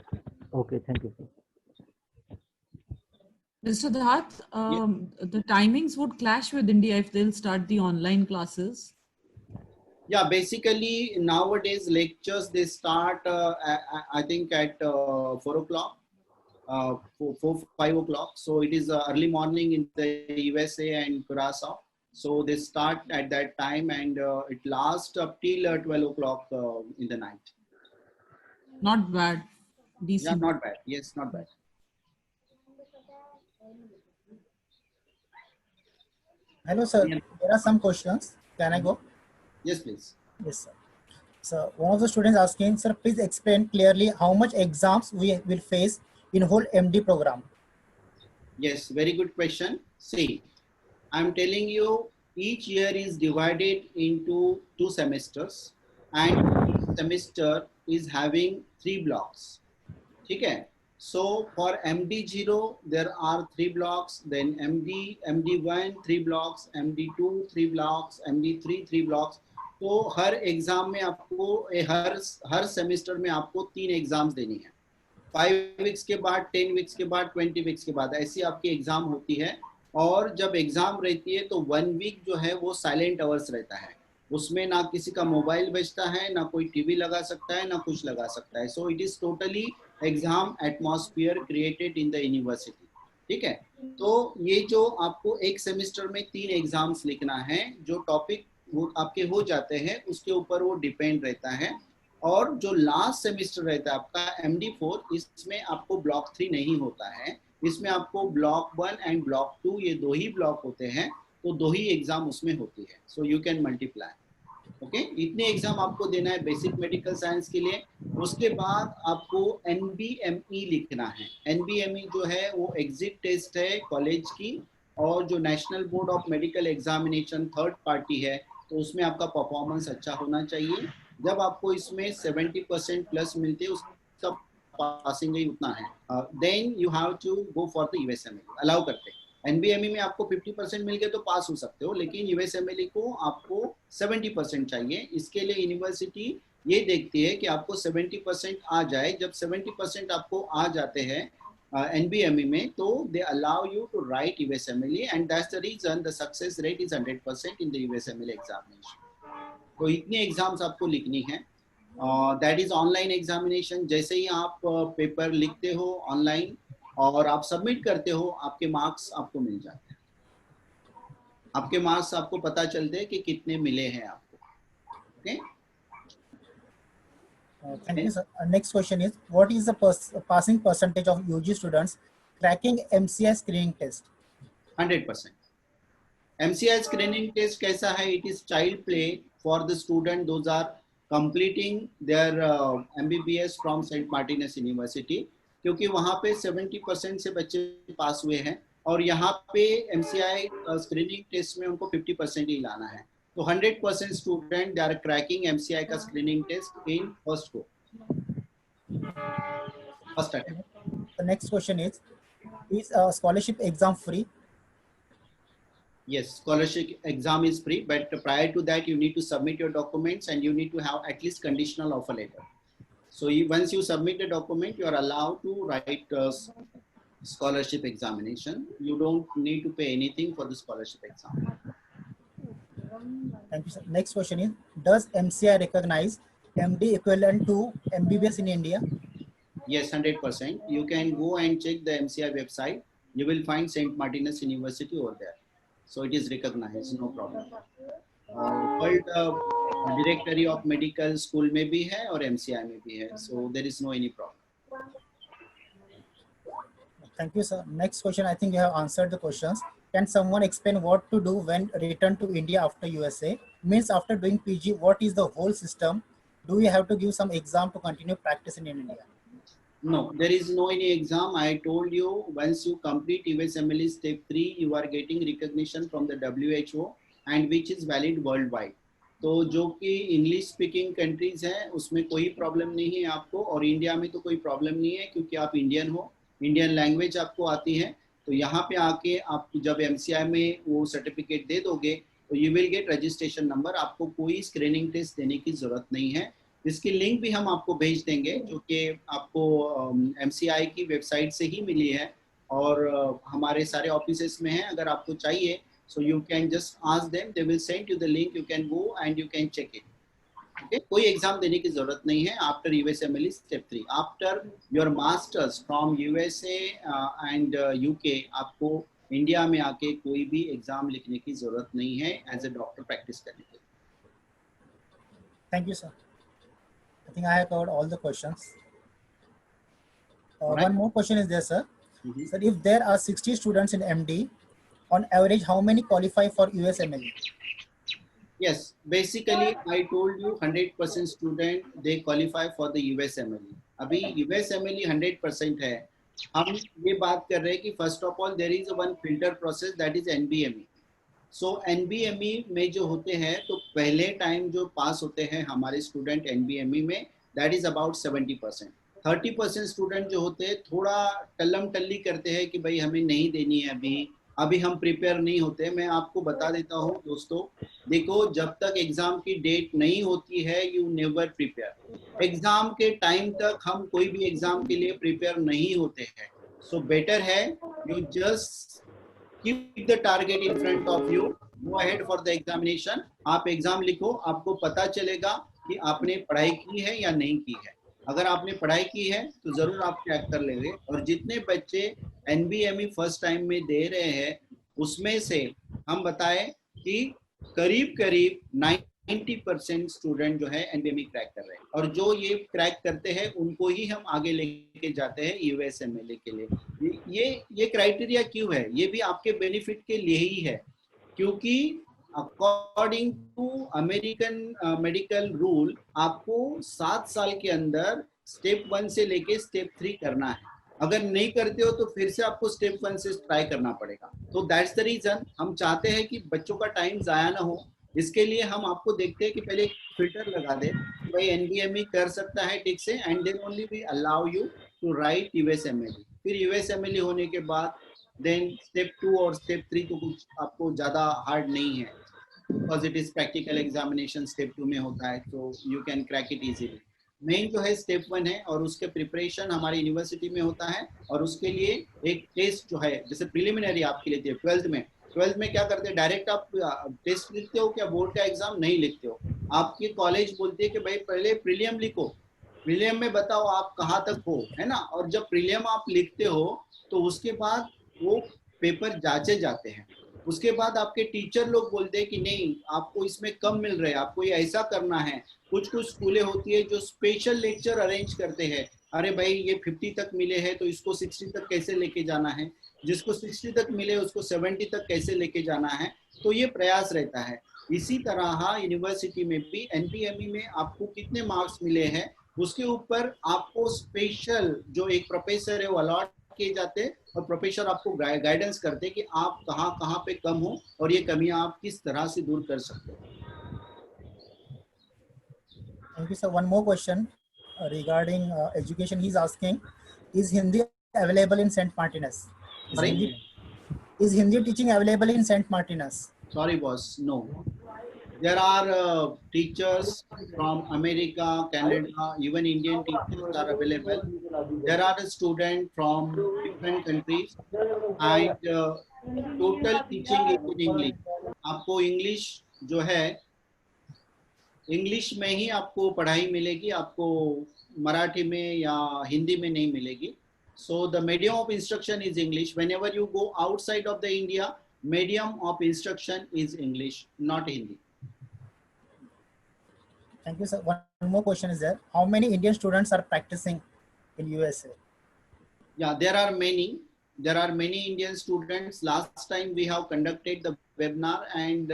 okay, thank you. Mr. Dhatt, the timings would clash with India if they'll start the online classes. Yeah, basically nowadays lectures they start I think at 4 o'clock, 5 o'clock. So it is early morning in the USA and Curaçao. So they start at that time and it lasts up till 12 o'clock in the night. Not bad. Yeah, Decent. not bad. Yes, not bad. Hello, sir. Yeah. There are some questions. Can I go? Yes, please. Yes, sir. So one of the students asking, sir, please explain clearly how much exams we will face in whole MD program. Yes, very good question. See, I'm telling you, each year is divided into 2 semesters, and each semester is having 3 blocks. Okay. So for MD0, there are 3 blocks, then MD1, 3 blocks, MD2, 3 blocks, MD3, 3 blocks. तो हर exam में आपको हर semester में आपको 3 exams देनी है. 5 weeks के बाद, 10 weeks के बाद, 20 वीक्स के बाद ऐसी आपकी एग्जाम होती है. और जब एग्जाम रहती है तो 1 वीक जो है वो साइलेंट आवर्स रहता है. उसमें ना किसी का मोबाइल बजता है, ना कोई टीवी लगा सकता है, ना कुछ लगा सकता है. So it is totally exam atmosphere created in the university. ठीक है. तो ये जो आपको एक सेमेस्टर में 3 एग्जाम्स लिखना है, जो टॉपिक वो आपके हो जाते हैं उसके ऊपर वो डिपेंड रहता है. और जो लास्ट सेमेस्टर रहता है आपका MD4, इसमें आपको ब्लॉक 3 नहीं होता है. इसमें आपको ब्लॉक 1 एंड ब्लॉक 2 ये 2 ही ब्लॉक होते हैं, तो 2 ही एग्जाम उसमें होती है. So you can multiply. Okay, इतने एग्जाम आपको देना है बेसिक मेडिकल साइंस के लिए. उसके बाद आपको NBME लिखना है. NBME जो है वो एग्जिट टेस्ट है कॉलेज की, और जो national board of medical examination third party है, तो उसमें आपका परफॉर्मेंस अच्छा होना चाहिए. जब आपको इसमें 70% प्लस मिलते हैं, उसका पासिंग ही उतना है, then you have to go for the USMLE. Allow करते हैं. NBME में आपको 50% मिल गए तो पास हो सकते हो, लेकिन USMLE को आपको 70% चाहिए. इसके लिए यूनिवर्सिटी ये देखती है कि आपको 70% आ जाए. जब 70% आपको आ जाते हैं NBME में, तो they allow you to write USMLE, and that's the reason the success rate is 100% in the USMLE examination. तो इतनी एग्जाम्स आपको लिखनी है. That is online examination. जैसे ही आप पेपर लिखते हो ऑनलाइन और आप सबमिट करते हो, आपके मार्क्स आपको मिल जाते हैं. आपके मार्क्स आपको पता चलते हैं कि कितने मिले हैं आपको. Okay. Thank you, sir. Next question is, what is the passing percentage of UG students cracking MCI screening test? 100%. MCI screening test कैसा है? It is child play for the student. Those are completing their MBBS from St. Martinus University. क्योंकि वहाँ पे 70% से बच्चे पास हुए हैं, और यहाँ पे MCI स्क्रीनिंग टेस्ट में उनको 50% ही लाना है. तो 100% student they are cracking MCI का screening test in first attempt. The next question is scholarship exam free? Yes, scholarship exam is free, but prior to that you need to submit your documents and you need to have at least conditional offer letter. So once you submit the document, you are allowed to write scholarship examination. You don't need to pay anything for the scholarship exam. Thank you, sir. Next question is, does MCI recognize MD equivalent to MBBS in India? Yes, 100%. You can go and check the MCI website. You will find St. Martinus University over there. So it is recognized, no problem. World Directory of Medical School में भी है और MCI में भी है. So there is no any problem. Thank you, sir. Next question, I think you have answered the questions. Can someone explain what to do when return to India after USA? Means after doing PG, what is the whole system? Do we have to give some exam to continue practice in India? No, there is no any exam. I told you, once you complete USMLE step 3, you are getting recognition from the WHO and which is valid worldwide. तो जो कि English speaking countries हैं उसमें कोई problem नहीं है आपको, और इंडिया में तो कोई प्रॉब्लम नहीं है क्योंकि आप इंडियन हो, इंडियन लैंग्वेज आपको आती है. तो यहाँ पे आके आप जब MCI में वो सर्टिफिकेट दे दोगे तो you will get registration number. आपको कोई स्क्रीनिंग टेस्ट देने की जरूरत नहीं है. इसकी लिंक भी हम आपको भेज देंगे जो कि आपको MCI की वेबसाइट से ही मिली है और हमारे सारे ऑफिसेस में है. अगर आपको चाहिए so you can just ask them, they will send you the link, you can go and you can check it. Okay, कोई एग्जाम देने की जरूरत नहीं है after USMLE step 3. After your masters from USA and UK आपको India में आके कोई भी एग्जाम लिखने की जरूरत नहीं है एज ए डॉक्टर प्रैक्टिस करने के लिए. Thank you, sir. I think I have covered all the questions. Right. One more question is there, sir. Mhm. Sir, if there are 60 students in MD, on average, how many qualify for USMLE? Yes, basically I told you 100% student they qualify for the USMLE. अभी USMLE 100% है. हम ये बात कर रहे हैं कि first of all there is a one filter process that is NBME. So NBME में जो होते हैं तो पहले टाइम जो पास होते हैं हमारे स्टूडेंट NBME में that is about 70%. 30% स्टूडेंट जो होते हैं थोड़ा टल्लम टल्ली करते हैं कि भाई हमें नहीं देनी है अभी हम प्रिपेयर नहीं होते. मैं आपको बता देता हूँ दोस्तों, देखो जब तक एग्जाम की डेट नहीं होती है यू नेवर प्रिपेयर. एग्जाम के टाइम तक हम कोई भी एग्जाम के लिए प्रिपेयर नहीं होते हैं. सो बेटर है you just keep the target in front of you, go ahead for the examination. आप एग्जाम लिखो, आपको पता चलेगा कि आपने पढ़ाई की है या नहीं की है. अगर आपने पढ़ाई की है तो जरूर आप क्रैक कर लेंगे. और जितने बच्चे NBME फर्स्ट टाइम में दे रहे हैं उसमें से हम बताएं कि करीब 90% स्टूडेंट जो है NBME क्रैक कर रहे हैं. और जो ये क्रैक करते हैं उनको ही हम आगे लेके जाते हैं USMLE के लिए. ये क्राइटेरिया क्यों है? ये भी आपके बेनिफिट के लिए ही है, क्योंकि according to American medical rule आपको 7 साल के अंदर स्टेप 1 से लेके स्टेप 3 करना है. अगर नहीं करते हो तो फिर से आपको स्टेप 1 से ट्राई करना पड़ेगा. तो दैट्स द रीजन हम चाहते हैं कि बच्चों का टाइम जाया ना हो. इसके लिए हम आपको देखते हैं कि पहले एक फिल्टर लगा दे कि भाई NBME कर सकता है ठीक से, and then only we allow you to write USMLE. फिर USMLE होने के बाद देन स्टेप 2 और स्टेप 3 तो कुछ आपको ज़्यादा हार्ड नहीं है, because it is practical examination step 2 में होता है, तो you can crack it easily. Main जो है स्टेप 1 है और उसके प्रिपरेशन हमारी यूनिवर्सिटी में होता है. और उसके लिए एक टेस्ट जो है जैसे प्रिलिमिनरी आपके लिए 12th में क्या करते हैं, डायरेक्ट आप टेस्ट लिखते हो क्या, बोर्ड का एग्जाम नहीं लिखते हो. आपके कॉलेज बोलते हैं कि भाई पहले प्रीलियम लिखो, प्रीलियम में बताओ आप कहाँ तक हो, है ना. और जब प्रीलियम आप लिखते हो तो उसके बाद वो पेपर जांचे जाते हैं. उसके बाद आपके टीचर लोग बोलते हैं कि नहीं आपको इसमें कम मिल रहा है, आपको ये ऐसा करना है. कुछ स्कूलें होती है जो स्पेशल लेक्चर अरेंज करते हैं. अरे भाई ये 50 तक मिले हैं तो इसको 60 तक कैसे लेके जाना है, जिसको 60 तक मिले उसको 70 तक कैसे लेके जाना है. तो ये प्रयास रहता है. इसी तरह यूनिवर्सिटी में भी NBME में आपको कितने मार्क्स मिले हैं उसके ऊपर आपको स्पेशल जो एक प्रोफेसर है वो अलॉट किए जाते हैं और प्रोफेसर आपको गाइडेंस करते हैं कि आप कहाँ पे कम हो और ये कमियां आप किस तरह से दूर कर सकते हो. Thank you, sir. One more question regarding education. He's asking, is Hindi available in St. Martinus? Is Hindi teaching available in St. Martinus? Sorry, boss. No. There are teachers from America, Canada, even Indian teachers are available. There are students from different countries and total teaching is in English. आपको English जो है English में ही आपको पढ़ाई मिलेगी, आपको मराठी में या हिंदी में नहीं मिलेगी. So the medium of instruction is English. Whenever you go outside of the India, medium of instruction is English, not Hindi. Thank you, sir. One more question is there. How many Indian students are practicing in USA? Yeah, there are many. There are many Indian students. Last time we have conducted the webinar and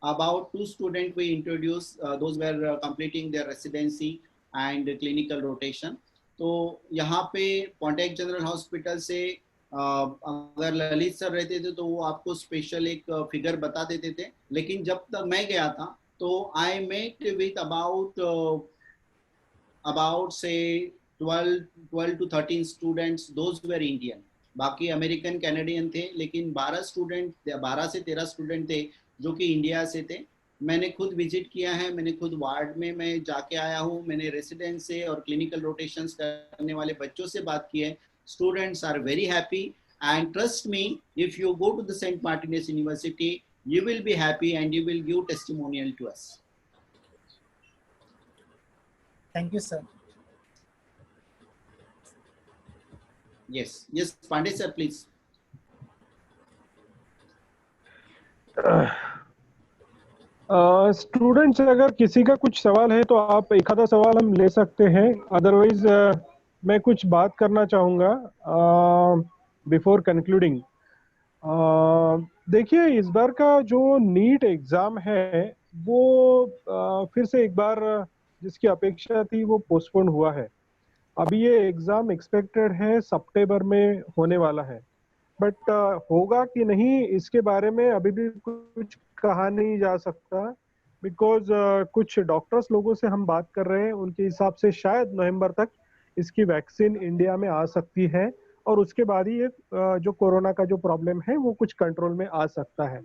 about 2 students we introduced. Those were completing their residency and clinical rotation. तो यहाँ पे पॉन्टेक General hospital से अगर Lalit sir रहते थे तो वो आपको स्पेशल एक फिगर बता देते थे. लेकिन जब तक मैं गया था तो I met with about say 12 to 13 students. Those were Indian. बाकी अमेरिकन कैनेडियन थे, लेकिन 12 से 13 स्टूडेंट थे जो कि इंडिया से थे. मैंने खुद विजिट किया है, मैंने खुद वार्ड में मैं जाके आया हूँ, मैंने रेसिडेंट से और क्लिनिकल रोटेशंस करने वाले बच्चों से बात की है. Students are very happy and trust me, if you go to the Saint Martinus university you will be happy and you will give testimonial to us. Thank you, sir. Yes, Pandey sir, please. Students अगर किसी का कुछ सवाल है तो आप एक आधा सवाल हम ले सकते हैं, अदरवाइज मैं कुछ बात करना चाहूँगा बिफोर कंक्लूडिंग। देखिए, इस बार का जो नीट एग्ज़ाम है वो फिर से एक बार जिसकी अपेक्षा थी वो पोस्टपोन हुआ है। अभी ये एग्ज़ाम एक्सपेक्टेड है सितंबर में होने वाला है, बट होगा कि नहीं इसके बारे में अभी भी कुछ कहा नहीं जा सकता, बिकॉज कुछ डॉक्टर्स लोगों से हम बात कर रहे हैं, उनके हिसाब से शायद नवंबर तक इसकी वैक्सीन इंडिया में आ सकती है और उसके बाद ही ये जो कोरोना का जो प्रॉब्लम है वो कुछ कंट्रोल में आ सकता है।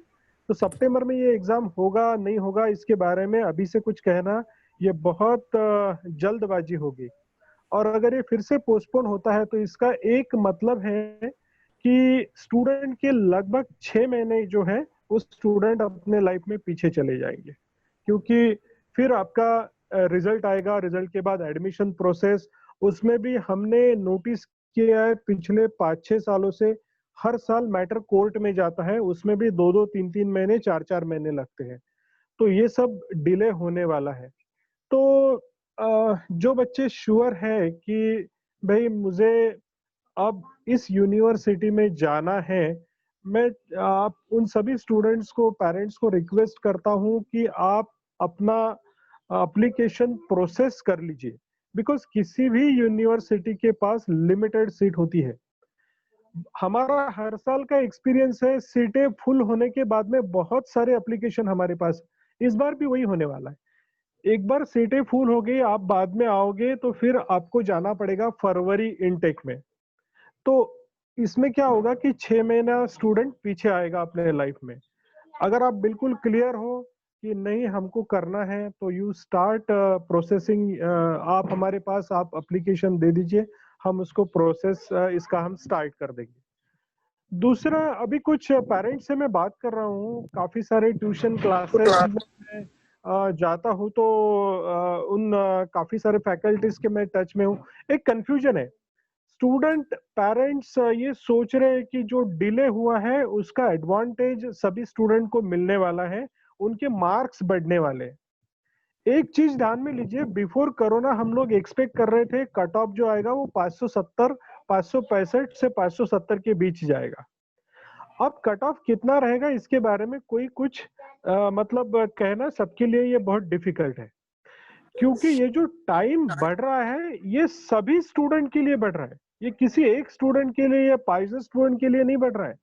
तो सितंबर में ये एग्जाम होगा नहीं होगा इसके बारे में अभी से कुछ कहना ये बहुत जल्दबाजी होगी। और अगर ये फिर से पोस्टपोन होता है तो इसका एक मतलब है कि स्टूडेंट के लगभग 6 महीने जो है वो स्टूडेंट अपने लाइफ में पीछे चले जाएंगे, क्योंकि फिर आपका रिजल्ट आएगा, रिजल्ट के बाद एडमिशन प्रोसेस, उसमें भी हमने नोटिस किया है पिछले 5-6 सालों से हर साल मैटर कोर्ट में जाता है, उसमें भी 2-2, 3-3 महीने, 4-4 महीने लगते हैं। तो ये सब डिले होने वाला है। तो जो बच्चे श्योर है कि भाई मुझे अब इस यूनिवर्सिटी में जाना है, मैं आप उन सभी स्टूडेंट्स को, पेरेंट्स को रिक्वेस्ट करता हूं कि आप अपना एप्लीकेशन प्रोसेस कर लीजिए, बिकॉज किसी भी यूनिवर्सिटी के पास लिमिटेड सीट होती है। हमारा हर साल का एक्सपीरियंस है, सीटें फुल होने के बाद में बहुत सारे एप्लीकेशन हमारे पास, इस बार भी वही होने वाला है। एक बार सीटें फुल हो गई, आप बाद में आओगे तो फिर आपको जाना पड़ेगा फरवरी इनटेक में। तो इसमें क्या होगा कि 6 महीना स्टूडेंट पीछे आएगा अपने लाइफ में। अगर आप बिल्कुल क्लियर हो कि नहीं हमको करना है तो यू स्टार्ट प्रोसेसिंग, आप हमारे पास आप एप्लीकेशन दे दीजिए, हम उसको प्रोसेस इसका हम स्टार्ट कर देंगे। दूसरा, अभी कुछ पेरेंट्स से मैं बात कर रहा हूँ, काफी सारे ट्यूशन क्लासेस में जाता हूँ तो उन काफी सारे फैकल्टीज के मैं टच में हूँ। एक कंफ्यूजन है, स्टूडेंट पेरेंट्स ये सोच रहे हैं कि जो डिले हुआ है उसका एडवांटेज सभी स्टूडेंट को मिलने वाला है, उनके मार्क्स बढ़ने वाले हैं। एक चीज ध्यान में लीजिए, बिफोर कोरोना हम लोग एक्सपेक्ट कर रहे थे कट ऑफ जो आएगा वो 570, 565 से 570 के बीच जाएगा। अब कट ऑफ कितना रहेगा इसके बारे में कोई कुछ मतलब कहना सबके लिए ये बहुत डिफिकल्ट है, क्योंकि ये जो टाइम बढ़ रहा है ये सभी स्टूडेंट के लिए बढ़ रहा है, ये किसी एक स्टूडेंट के लिए या 5 स्टूडेंट के लिए नहीं बढ़ रहा है।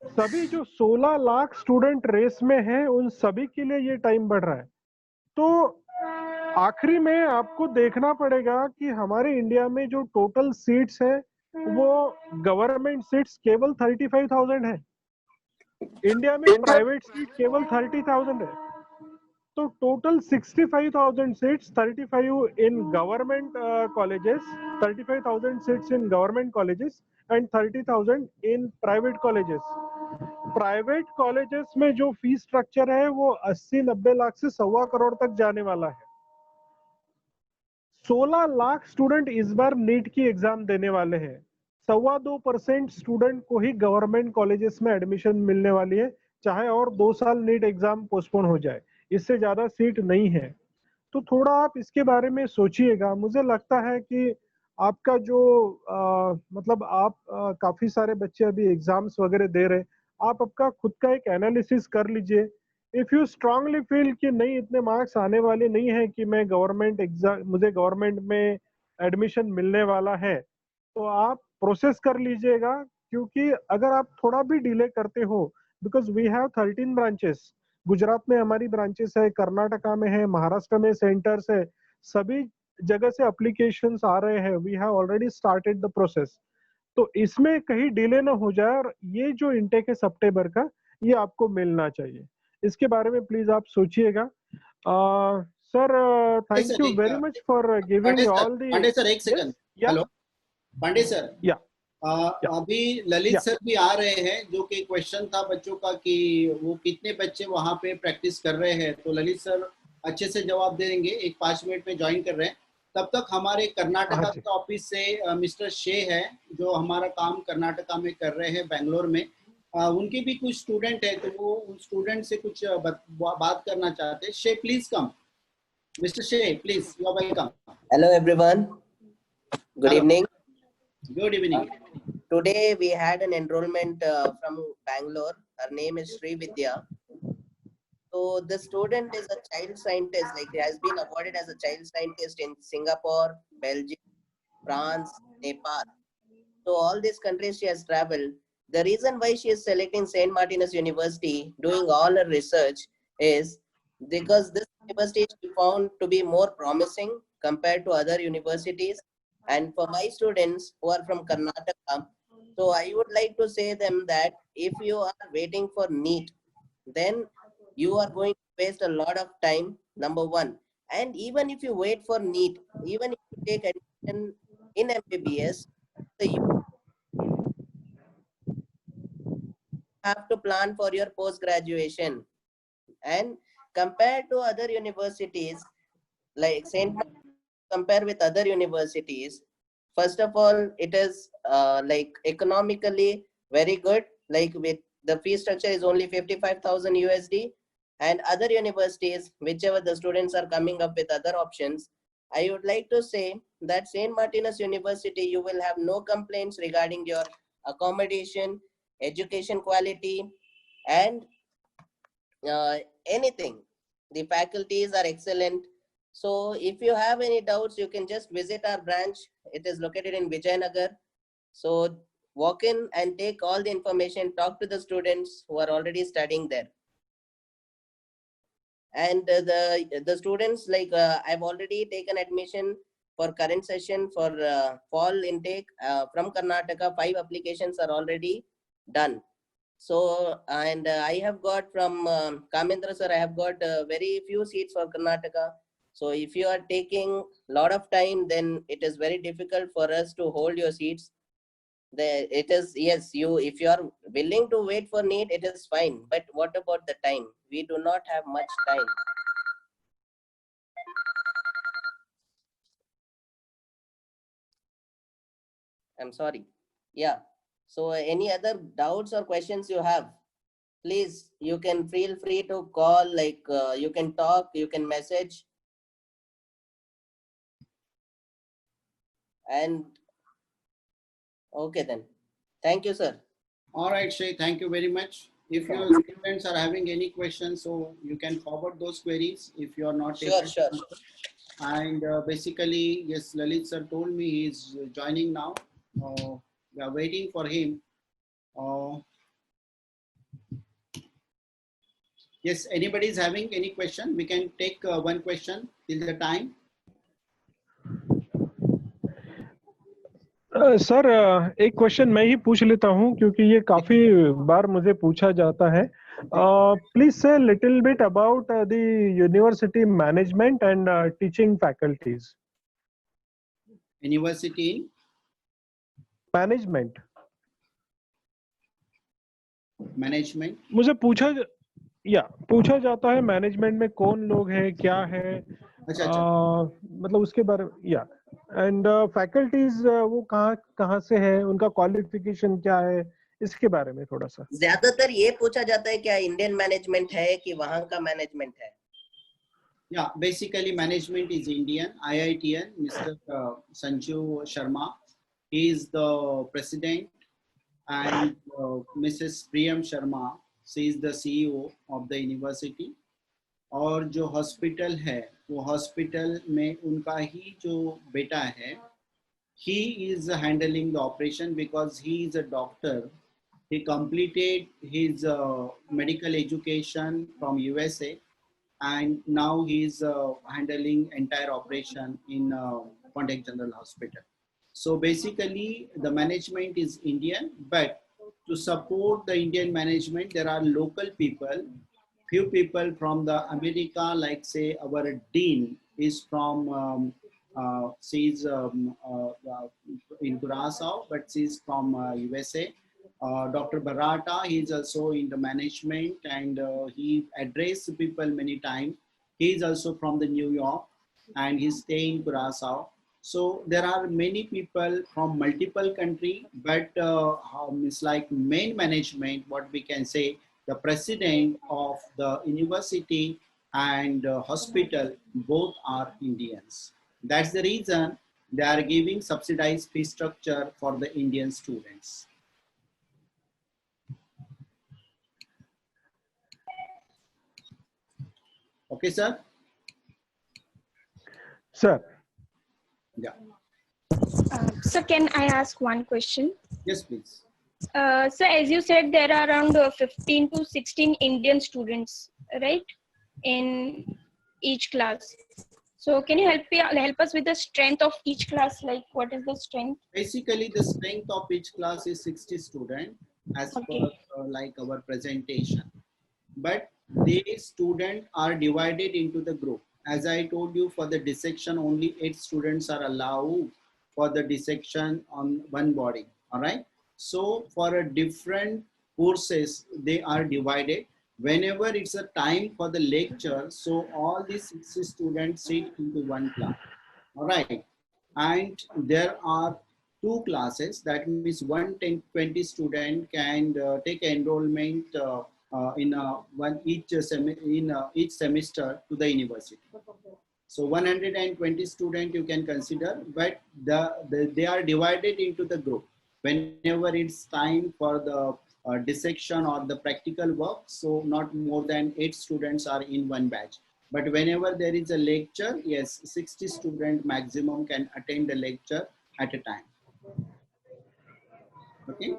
सभी जो 16 लाख स्टूडेंट रेस में हैं उन सभी के लिए ये टाइम बढ़ रहा है। तो आखिरी में आपको देखना पड़ेगा कि हमारे इंडिया में जो टोटल सीट्स है वो गवर्नमेंट सीट्स केवल 35,000 है, इंडिया में प्राइवेट सीट केवल 30,000 है। तो total 65,000 seats, 35 in government colleges, 35,000 seats in government colleges and 30,000 in private colleges. Private colleges में जो फीस स्ट्रक्चर है वो 80-90 लाख से 1.25 करोड़ तक जाने वाला है। 16 लाख स्टूडेंट इस बार नीट की एग्जाम देने वाले हैं। 2.25% स्टूडेंट को ही गवर्नमेंट कॉलेजेस में एडमिशन मिलने वाली है, चाहे और 2 साल नीट एग्जाम पोस्टपोन हो जाए, इससे ज्यादा सीट नहीं है। तो थोड़ा आप इसके बारे में सोचिएगा। मुझे लगता है कि आपका जो मतलब आप काफी सारे बच्चे अभी एग्जाम्स वगैरह दे रहे, आप आपका खुद का एक एनालिसिस कर लीजिए। इफ यू स्ट्रांगली फील कि नहीं इतने मार्क्स आने वाले नहीं है कि मैं गवर्नमेंट एग्जाम, मुझे गवर्नमेंट में एडमिशन मिलने वाला है, तो आप प्रोसेस कर लीजिएगा। क्योंकि अगर आप थोड़ा भी डिले करते हो, because we have 13 branches, Gujarat में हमारी ब्रांचेस है, कर्नाटका में है, महाराष्ट्र में सेंटर्स है, सभी जगह से एप्लीकेशंस आ रहे हैं, we have already started the process. तो इसमें कहीं डिले ना हो जाए और ये जो इनटेक है सितंबर का ये आपको मिलना चाहिए, इसके बारे में प्लीज आप सोचिएगा। Sir thank you very much for giving all the. Pandey sir एक सेकंड, हेलो पांडे सर, या अभी ललित सर भी आ रहे हैं, जो कि क्वेश्चन था बच्चों का कि वो कितने बच्चे वहां पे प्रैक्टिस कर रहे हैं, तो ललित सर अच्छे से जवाब दे देंगे, एक 5 मिनट में ज्वाइन कर रहे हैं। तब तक हमारे कर्नाटका के ऑफिस से मिस्टर शे है जो हमारा काम कर्नाटका में कर रहे हैं, बेंगलोर में, उनके भी कुछ स्टूडेंट है, तो वो उन स्टूडेंट से कुछ बात करना चाहते हैं। Shay please come, mister Shay please, you are welcome. Hello everyone, good evening. Good evening. Today we had an enrollment from Bangalore. Her name is Sri Vidya. So the student is a child scientist, like he has been awarded as a child scientist in Singapore, Belgium, France, Nepal. So all these countries she has traveled. The reason why she is selecting St. Martinus University, doing all her research, is because this university she found to be more promising compared to other universities. And for my students who are from Karnataka, so I would like to say them that if you are waiting for NEET, then you are going to waste a lot of time, number one. And even if you wait for NEET, even if you take admission in MBBS, you have to plan for your post graduation. And compared to other universities, like St. compare with other universities, first of all, it is like economically very good. Like with the fee structure is only 55,000 USD, and other universities, whichever the students are coming up with other options, I would like to say that St. Martinus University, you will have no complaints regarding your accommodation, education quality, and anything. The faculties are excellent. So if you have any doubts, you can just visit our branch. It is located in Vijayanagar. So walk in and take all the information, talk to the students who are already studying there. And the students, like I've already taken admission for current session for fall intake from Karnataka. 5 applications are already done. So, and I have got from Kamendra sir, I have got very few seats for Karnataka. So if you are taking a lot of time, then it is very difficult for us to hold your seats. It is, yes, if you are willing to wait for NEET, it is fine. But what about the time? We do not have much time. I'm sorry. Yeah. So any other doubts or questions you have, please, you can feel free to call, like you can talk, you can message. And okay then. Thank you, sir. All right, Shay, thank you very much. If your students are having any questions, so you can forward those queries if you are not able to. Sure. And basically, yes, Lalit sir told me he's joining now. We are waiting for him. Yes, anybody is having any question? We can take one question till the time. Sir एक question मैं ही पूछ लेता हूं क्योंकि ये काफी बार मुझे पूछा जाता है. Please say a little bit about the university management and teaching faculties. University management. मुझे पूछा जाता है मैनेजमेंट में कौन लोग हैं, क्या है, मतलब उसके बारे में. या एंड फैकल्टीज वो कहाँ से है, उनका क्वालिफिकेशन क्या है, इसके बारे में थोड़ा सा. ज्यादातर ये पूछा जाता है क्या इंडियन मैनेजमेंट है कि वहाँ का मैनेजमेंट है. Yeah, basically management is Indian. IITN, Mr. Sanju Sharma, he is the president, and Mrs. Priyam Sharma, she is the CEO of the university. और जो हॉस्पिटल है वो हॉस्पिटल में उनका ही जो बेटा है, he is handling the operation because he is a doctor. He completed his medical education from USA, and now he is handling entire operation in Pontiac General Hospital. So basically the management is Indian, but to support the Indian management, there are local people, few people from the America, like say our dean is from, she's in Curaçao, but she's from USA. Dr. Barata, he is also in the management, and he addressed people many times. He is also from the New York, and he's staying in Curaçao. So there are many people from multiple countries, but it's like main management, what we can say, the president of the university and hospital, both are Indians. That's the reason they are giving subsidized fee structure for the Indian students. Okay, sir? Sir. Yeah. So can I ask one question? Yes, please. So as you said, there are around 15 to 16 Indian students, right, in each class. So can you help us with the strength of each class? Like, what is the strength? Basically, the strength of each class is 60 students as per like our presentation. But these students are divided into the group. As I told you, for the dissection, only 8 students are allowed for the dissection on one body. All right. So for a different courses, they are divided. Whenever it's a time for the lecture, so all these 60 students sit into one class. All right. And there are 2 classes. That means 20 student can take enrollment in each semester to the university. So 120 students you can consider, but they are divided into the group. Whenever it's time for the dissection or the practical work, so not more than 8 students are in one batch. But whenever there is a lecture, yes, 60 students maximum can attend the lecture at a time. Okay.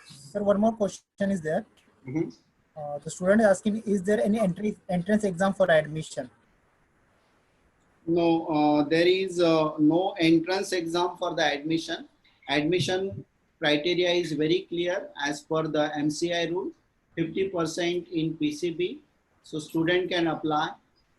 Sir, one more question is there. The student is asking, is there any entrance exam for admission? No, there is no entrance exam for the admission. Admission criteria is very clear as per the MCI rule, 50% in PCB. So student can apply.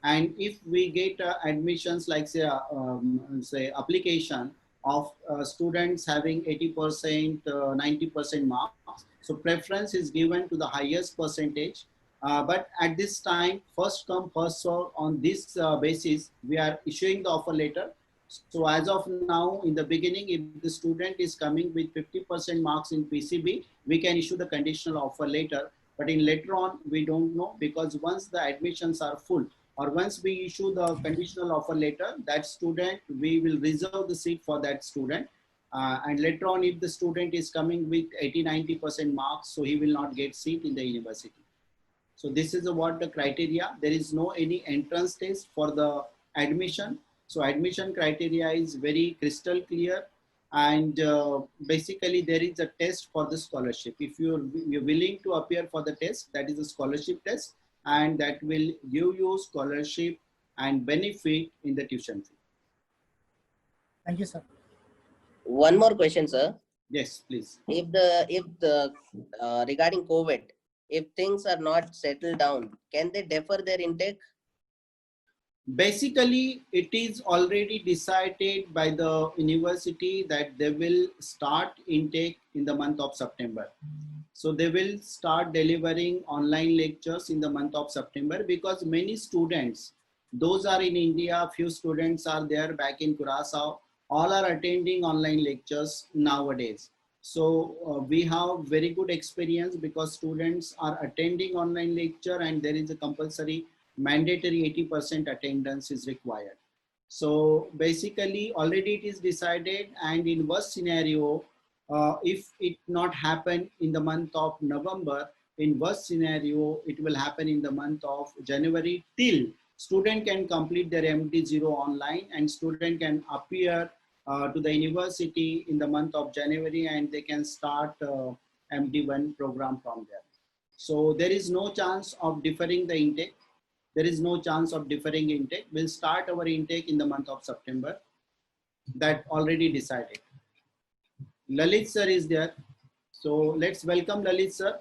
And if we get admissions like say application of students having 80%, 90% marks, so preference is given to the highest percentage. But at this time, first come, first serve, on this basis, we are issuing the offer letter. So as of now, in the beginning, if the student is coming with 50% marks in PCB, we can issue the conditional offer letter. But in later on, we don't know, because once the admissions are full, or once we issue the conditional offer letter, that student, we will reserve the seat for that student. And later on, if the student is coming with 80-90% marks, so he will not get seat in the university. So this is what the criteria. There is no any entrance test for the admission. So admission criteria is very crystal clear. And basically there is a test for the scholarship. If you're willing to appear for the test, that is a scholarship test, and that will give you scholarship and benefit in the tuition fee. Thank you, sir. One more question, sir. Yes, please. If the regarding COVID, if things are not settled down, can they defer their intake? Basically, it is already decided by the university that they will start intake in the month of September. So they will start delivering online lectures in the month of September, because many students, those are in India, few students are there back in Curaçao, all are attending online lectures nowadays. So we have very good experience, because students are attending online lecture and there is a compulsory mandatory 80% attendance is required. So basically already it is decided, and in worst scenario, if it not happen in the month of November, in worst scenario, it will happen in the month of January, till student can complete their MD0 online, and student can appear to the university in the month of January, and they can start MD1 program from there. So there is no chance of deferring the intake. There is no chance of deferring intake. We'll start our intake in the month of September. That already decided. Lalit sir is there. So let's welcome Lalit sir.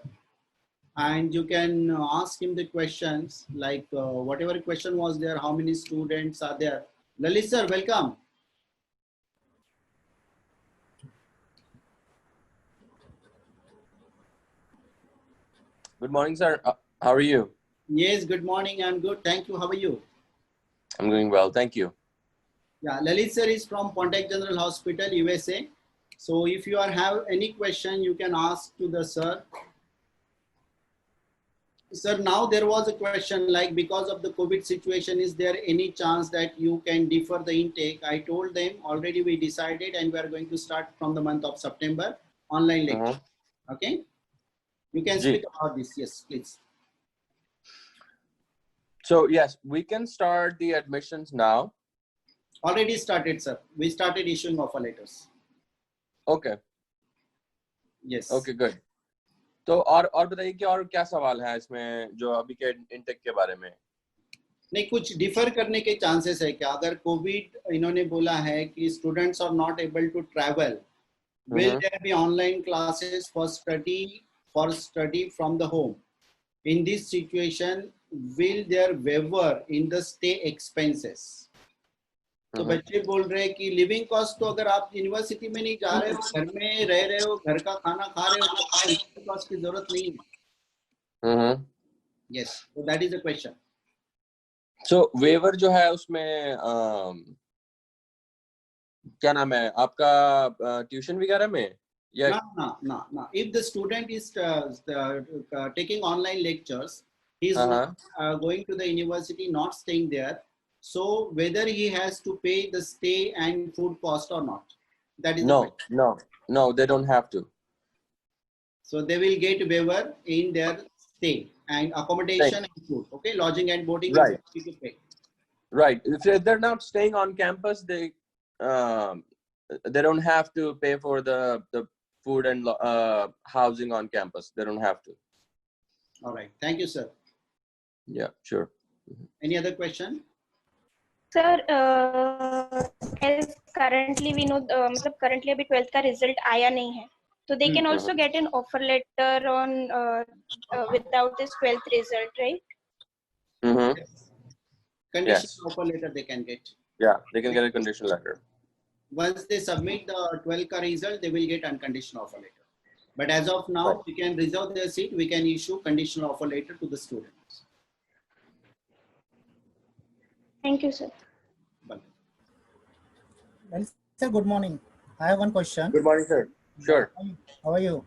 And you can ask him the questions, like whatever question was there, how many students are there. Lalit sir, welcome. Good morning, sir. How are you? Yes, good morning. I'm good. Thank you. How are you? I'm doing well. Thank you. Yeah, Lalit sir is from Pontiac General Hospital, USA. So if you have any question, you can ask to the sir. Sir, now there was a question like, because of the COVID situation, is there any chance that you can defer the intake? I told them already we decided and we are going to start from the month of September online lecture. Okay. You can speak about this. Yes, please. So yes, we can start the admissions now. Already started, sir. We started issuing offer letters. Okay. Yes. Okay, good. तो और बताइए कि और क्या सवाल है इसमें जो अभी के इंटेक के बारे में? नहीं, कुछ डिफर करने के चांसेस है क्या? अगर कोविड इन्होंने बोला है कि students are not able to travel, will there be online classes for study from the home? In this situation, will there waiver in the stay expenses? तो बच्चे बोल रहे हैं कि लिविंग कॉस्ट तो अगर आप यूनिवर्सिटी में नहीं जा रहे हो, घर में रह रहे हो, घर का खाना खा रहे हो, तो लिविंग कॉस्ट की जरूरत नहीं है. Yes, so that is the question. So waiver जो है उसमें क्या नाम है आपका ट्यूशन वगैरह में? No. If the student is taking online lectures, he is going to the university, not staying there. So whether he has to pay the stay and food cost or not, that is no, they don't have to. So they will get waiver in their stay and accommodation and food. Okay, lodging and boarding. Right. Is to pay. Right. If they're not staying on campus, they don't have to pay for the food and housing on campus. They don't have to. All right. Thank you, sir. Yeah, sure. Any other question? Sir, as currently we know, currently अभी 12th का result आया नहीं है, so they can also get an offer letter on without this 12th result, right? Conditional offer letter they can get. Yeah, they can get a conditional letter. Once they submit the 12th ka result, they will get unconditional offer letter. But as of now, we can reserve their seat. We can issue conditional offer letter to the students. Thank you, sir. Well, sir, good morning. I have one question. Good morning, sir. Sure. How are you?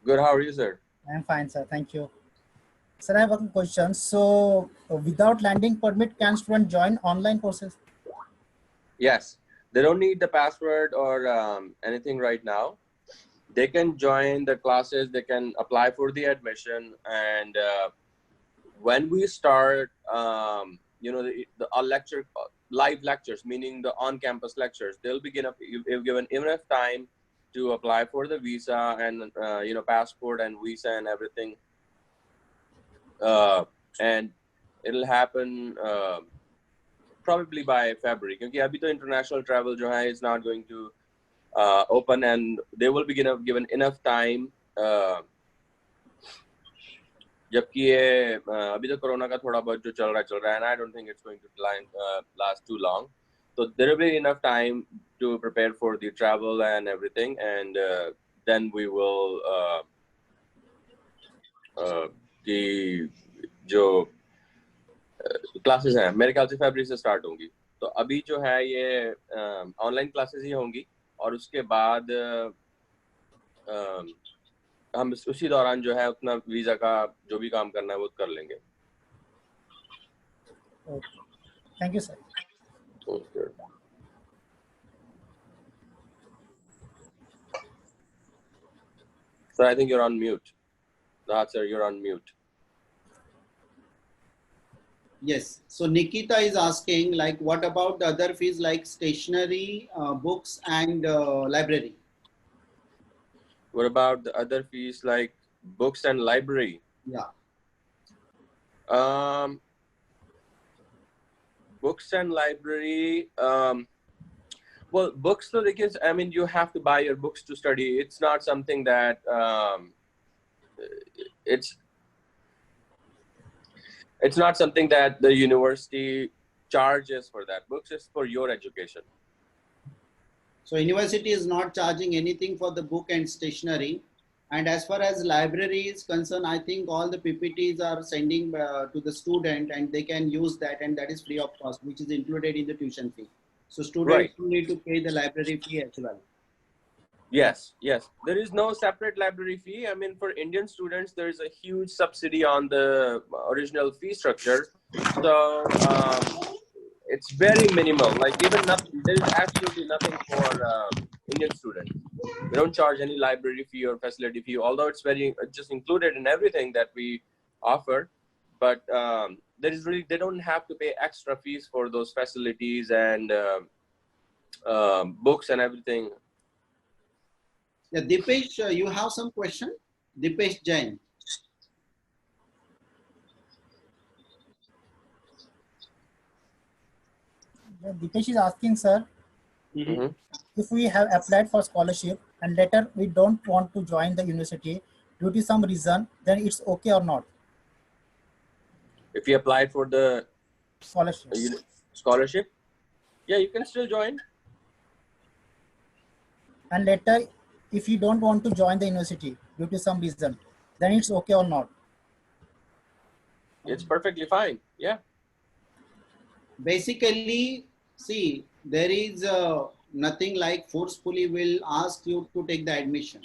Good. How are you, sir? I'm fine, sir. Thank you. Sir, I have one question. So, without landing permit, can student join online courses? Yes. They don't need the password or anything right now. They can join the classes. They can apply for the admission. And when we start, our live lectures, meaning the on-campus lectures, they'll begin given enough time to apply for the visa and passport and visa and everything. And it'll happen probably by February. Because abhi to international travel jo hai is not going to open, and they will be given enough time. जबकि ये अभी तो corona का थोड़ा बहुत जो चल रहा है, and I don't think it's going to last too long. So there will be enough time to prepare for the travel and everything, and then we will the जो क्लासेस हैं मेरे ख्याल से फरवरी से स्टार्ट होंगी. तो अभी जो है ये ऑनलाइन क्लासेस ही होंगी, और उसके बाद हम उसी दौरान जो है अपना वीजा का जो भी काम करना है वो कर लेंगे. Thank you, sir. Okay. So I think you're on mute. That's sir, you're on mute. Yes. So Nikita is asking, like, what about the other fees like stationery, books, and library? What about the other fees like books and library? Yeah. Books and library. Well, books, so because I mean, you have to buy your books to study. It's not something that it's not something that the university charges for that. Books is for your education. So university is not charging anything for the book and stationery. And as far as library is concerned, I think all the PPTs are sending to the student, and they can use that, and that is free of cost, which is included in the tuition fee. So students need to pay the library fee as well. Yes, yes. There is no separate library fee. I mean, for Indian students, there is a huge subsidy on the original fee structure. So it's very minimal. Like even nothing. There is absolutely nothing for Indian students. We don't charge any library fee or facility fee, although it's very just included in everything that we offer. But there is really, they don't have to pay extra fees for those facilities and books and everything. Yeah, Dipesh, you have some question? Dipesh Jain. Yeah, Dipesh is asking, sir, if we have applied for scholarship and later we don't want to join the university due to some reason, then it's okay or not? If you applied for the Scholarship. yeah, you can still join. And later, if you don't want to join the university due to some reason, then it's okay or not? It's perfectly fine. Yeah. Basically, see, there is nothing like forcefully will ask you to take the admission.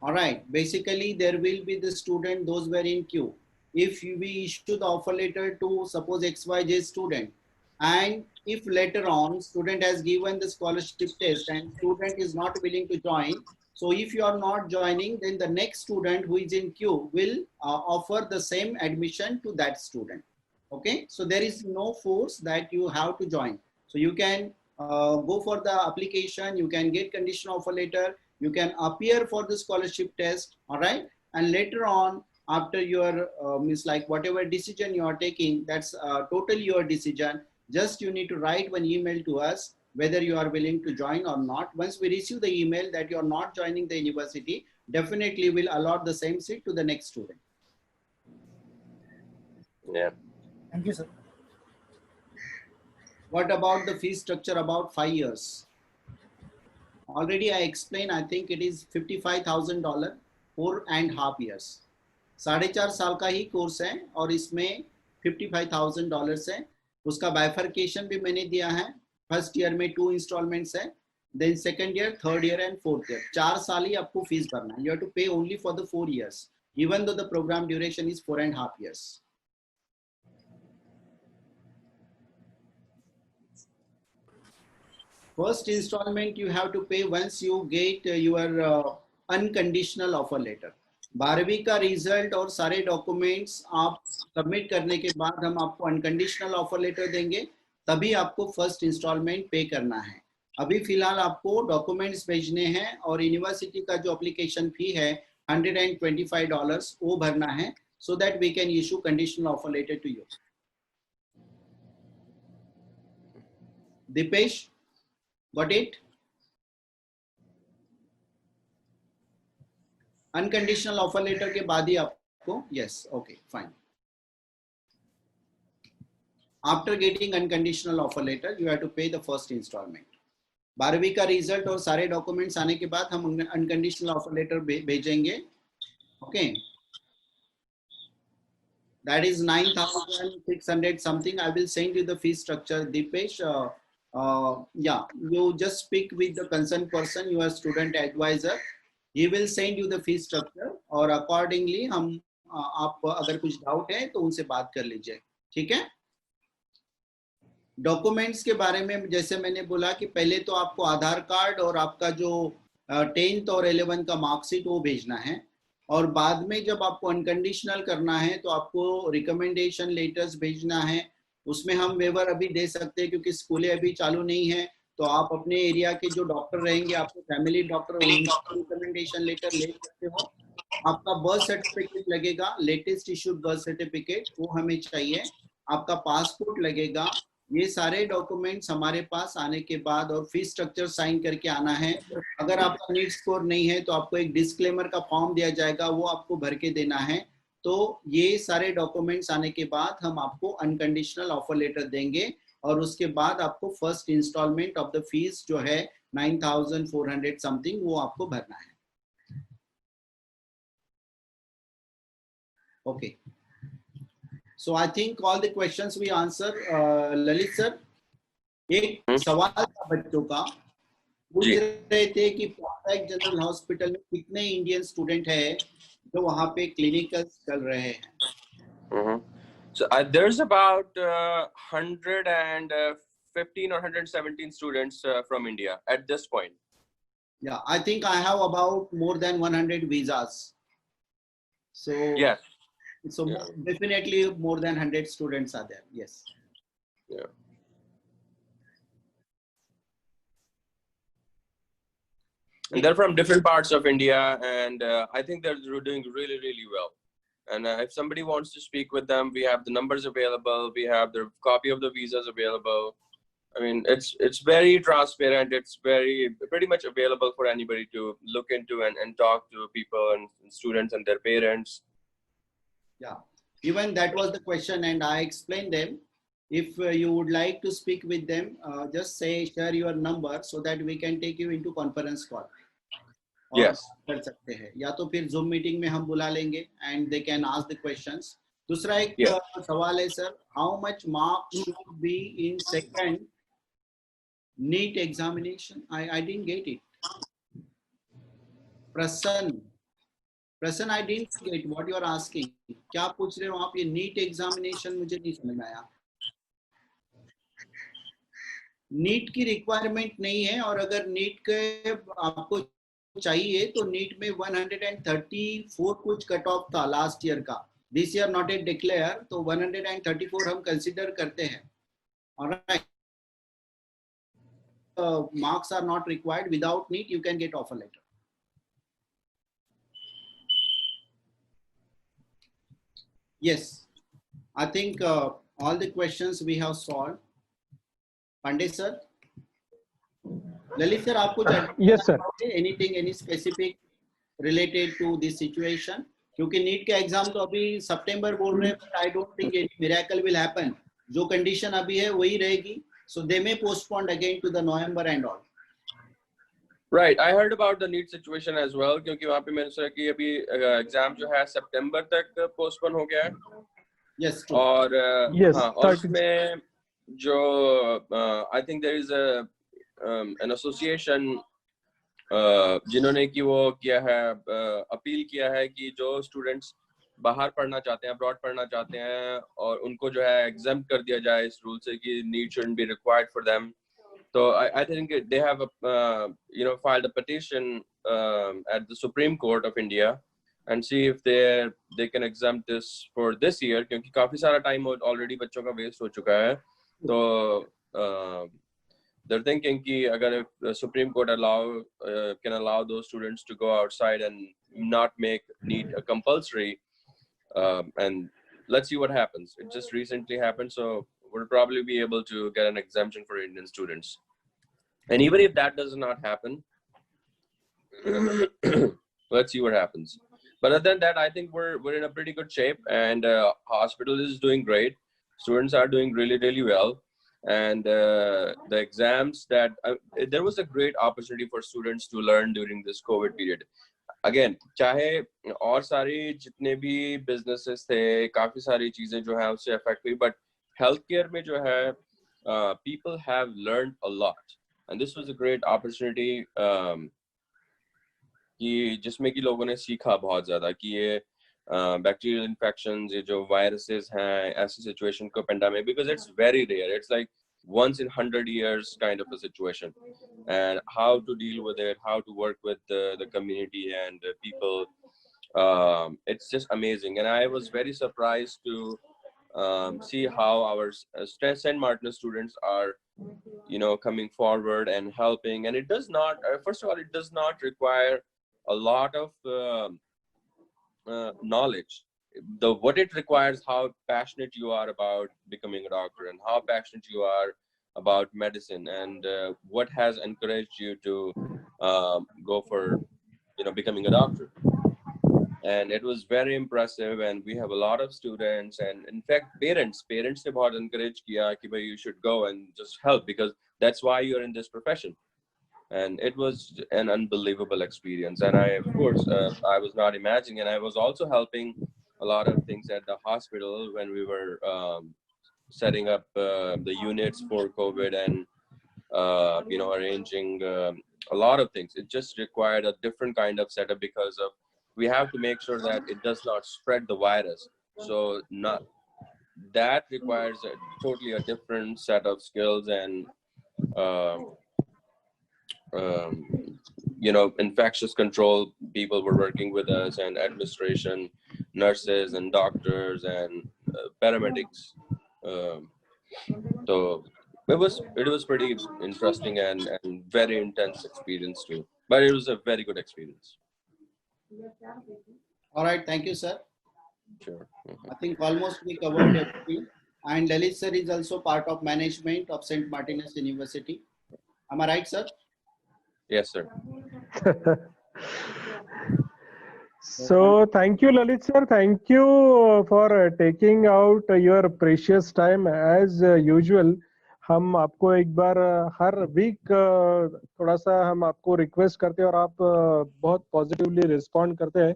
All right. Basically, there will be the student, those were in queue. If we issue the offer letter to suppose XYZ student, and if later on student has given the scholarship test and student is not willing to join, so if you are not joining, then the next student who is in queue will offer the same admission to that student. Okay, so there is no force that you have to join. So you can go for the application, you can get conditional offer letter, you can appear for the scholarship test, all right, and later on after your means like whatever decision you are taking, that's totally your decision. Just you need to write one email to us whether you are willing to join or not. Once we receive the email that you are not joining the university, definitely we'll allot the same seat to the next student. Yeah. Thank you, sir. What about the fee structure about 5 years? Already I explained, I think it is $55,000 4.5 years. 4.5 साल का ही course है और इसमें $55,000 है. उसका bifurcation भी मैंने दिया है. फर्स्ट ईयर में 2 इंस्टॉलमेंट्स है, then second year, third year and fourth year. 4 साल ही आपको फीस भरना है. You have to pay only for the 4 years, even though the program duration is 4.5 years. First installment you have to pay once you get your unconditional offer letter. 12वीं का result और सारे documents आप submit करने के बाद हम आपको अनकंडीशनल ऑफर लेटर देंगे, तभी आपको फर्स्ट इंस्टॉलमेंट पे करना है. अभी फिलहाल आपको डॉक्यूमेंट्स भेजने हैं और यूनिवर्सिटी का जो एप्लीकेशन फी है $125 वो भरना है, so that we can issue conditional offer letter to you. Dipesh, got it? Unconditional offer letter के बाद ही आपको, yes, okay, fine. After getting unconditional offer letter, you have to pay the first installment. 12वीं का result और सारे documents आने के बाद हम अनकंडीशनल ऑफर लेटर भेजेंगे. Okay, that is 9,600 something. I will send you the fee structure, Dipesh. Yeah, you just speak with the concerned person, your student advisor. He will send you the fee structure और accordingly हम आप अगर कुछ doubt है तो उनसे बात कर लीजिए. ठीक है. डॉक्यूमेंट्स के बारे में जैसे मैंने बोला कि पहले तो आपको आधार कार्ड और आपका जो 10th और 11th का मार्कशीट वो भेजना है, और बाद में जब आपको अनकंडीशनल करना है तो आपको रिकमेंडेशन लेटर्स भेजना है. उसमें हम वेवर अभी दे सकते हैं क्योंकि स्कूलें अभी चालू नहीं है, तो आप अपने एरिया के जो डॉक्टर रहेंगे, आपको फैमिली डॉक्टर रिकमेंडेशन लेटर ले सकते हो. आपका बर्थ सर्टिफिकेट लगेगा, लेटेस्ट इशूड बर्थ सर्टिफिकेट, वो हमें चाहिए. आपका पासपोर्ट लगेगा. ये सारे डॉक्यूमेंट्स हमारे पास आने के बाद और फीस स्ट्रक्चर साइन करके आना है. अगर आपका नीट स्कोर नहीं है तो आपको एक डिस्क्लेमर का फॉर्म दिया जाएगा, वो आपको भर के देना है. तो ये सारे डॉक्यूमेंट्स आने के बाद हम आपको अनकंडीशनल ऑफर लेटर देंगे और उसके बाद आपको first instalment of the fees जो है 9,400 समथिंग वो आपको भरना है. Okay, so I think all the questions we answer. Lalit sir, एक सवाल था बच्चों का पूछ जी। रहे थे कि परफेक्ट जनरल हॉस्पिटल में कितने इंडियन स्टूडेंट है जो वहाँ पे क्लिनिकल्स चल रहे हैं. Mhm. So there's about 115 or 117 students from India at this point. Yeah, I think I have about more than 100 visas. So Yes. so Yeah. definitely more than 100 students are there. Yes. Yeah. And they're from different parts of India, and I think they're doing really, really well. And if somebody wants to speak with them, we have the numbers available. We have their copy of the visas available. I mean, it's very transparent. It's pretty much available for anybody to look into and talk to people and students and their parents. Yeah, even that was the question, and I explained them. If you would like to speak with them, just share your number so that we can take you into conference call. और Yes. कर सकते हैं या तो फिर Zoom meeting में हम बुला लेंगे and they can ask the questions. दूसरा एक Yeah. सवाल है sir, how much marks should be in second NEET examination? I didn't get it. Prasan, I didn't get what you are asking. क्या पूछ रहे हो आप? ये NEET examination मुझे नहीं समझ में आया. NEET की रिक्वायरमेंट नहीं है, और अगर NEET के आपको चाहिए तो NEET में 134 कुछ कट ऑफ था लास्ट ईयर का. This year not at declare, तो 134 हम कंसिडर करते हैं. Alright, marks are not required. Without NEET you can get offer letter. Yes, I think all the questions we have solved. Pandey sir, Lalit sir, आपको Yes, sir. anything, any specific related to this situation? क्योंकि NEET का exam तो अभी सितंबर बोल रहे हैं, but I don't think any miracle will happen. जो condition अभी है वही रहेगी. So they may postpone again to the November and all. Right, I heard about the NEET situation as well, क्योंकि वहाँ पे मैंने सुना कि अभी एग्जाम जो है सितंबर तक पोस्टपोन हो गया है. Yes, true. और Yes, हाँ, और उसमें जो I think there is an association जिन्होंने कि वो किया है, अपील किया है कि जो स्टूडेंट्स बाहर पढ़ना चाहते हैं, अब्रॉड पढ़ना चाहते हैं, और उनको जो है एग्जाम्प्ट कर दिया जाए इस रूल से कि NEET shouldn't be required for them. So I think they have filed a petition at the Supreme Court of India and see if they can exempt this for this year, क्योंकि काफी सारा time already बच्चों का waste हो चुका है. तो they're thinking कि अगर the Supreme Court can allow those students to go outside and not make NEET a compulsory, and let's see what happens. It just recently happened, so we'll probably be able to get an exemption for Indian students. And even if that does not happen, let's see what happens. But other than that, I think we're in a pretty good shape, and hospital is doing great. Students are doing really, really well. And the exams that there was a great opportunity for students to learn during this COVID period. Again, चाहे और सारी जितने भी businesses थे, काफी सारी चीजें जो है उससे affect हुई, but healthcare में जो है people have learned a lot, and this was a great opportunity कि जिसमें कि लोगों ने सीखा बहुत ज़्यादा कि ये bacterial infections, ये जो viruses हैं, ऐसी situation को pandemic, because it's very rare. It's like once in 100 years kind of a situation, and how to deal with it, how to work with the community and the people. It's just amazing, and I was very surprised to see how our St. Martin students are, coming forward and helping. And it does not, first of all, it does not require a lot of knowledge. What it requires, how passionate you are about becoming a doctor, and how passionate you are about medicine, and what has encouraged you to go for becoming a doctor. And it was very impressive, and we have a lot of students, and in fact parents ne bahut encourage kiya ki bhai you should go and just help, because that's why you're in this profession. And it was an unbelievable experience. And I, of course, I was not imagining, and I was also helping a lot of things at the hospital when we were setting up the units for COVID, and arranging a lot of things. It just required a different kind of setup because of we have to make sure that it does not spread the virus. So not that requires totally a different set of skills and infectious control people were working with us, and administration, nurses and doctors and paramedics. So it was pretty interesting and very intense experience too. But it was a very good experience. All right, thank you, sir. Sure. I think almost we covered everything. And Lalit sir is also part of management of St. Martin's University. Am I right, sir? Yes, sir. So thank you, Lalit sir. Thank you for taking out your precious time as usual. हम आपको एक बार हर week थोड़ा सा हम आपको request करते हैं और आप बहुत पॉजिटिवली रिस्पॉन्ड करते हैं.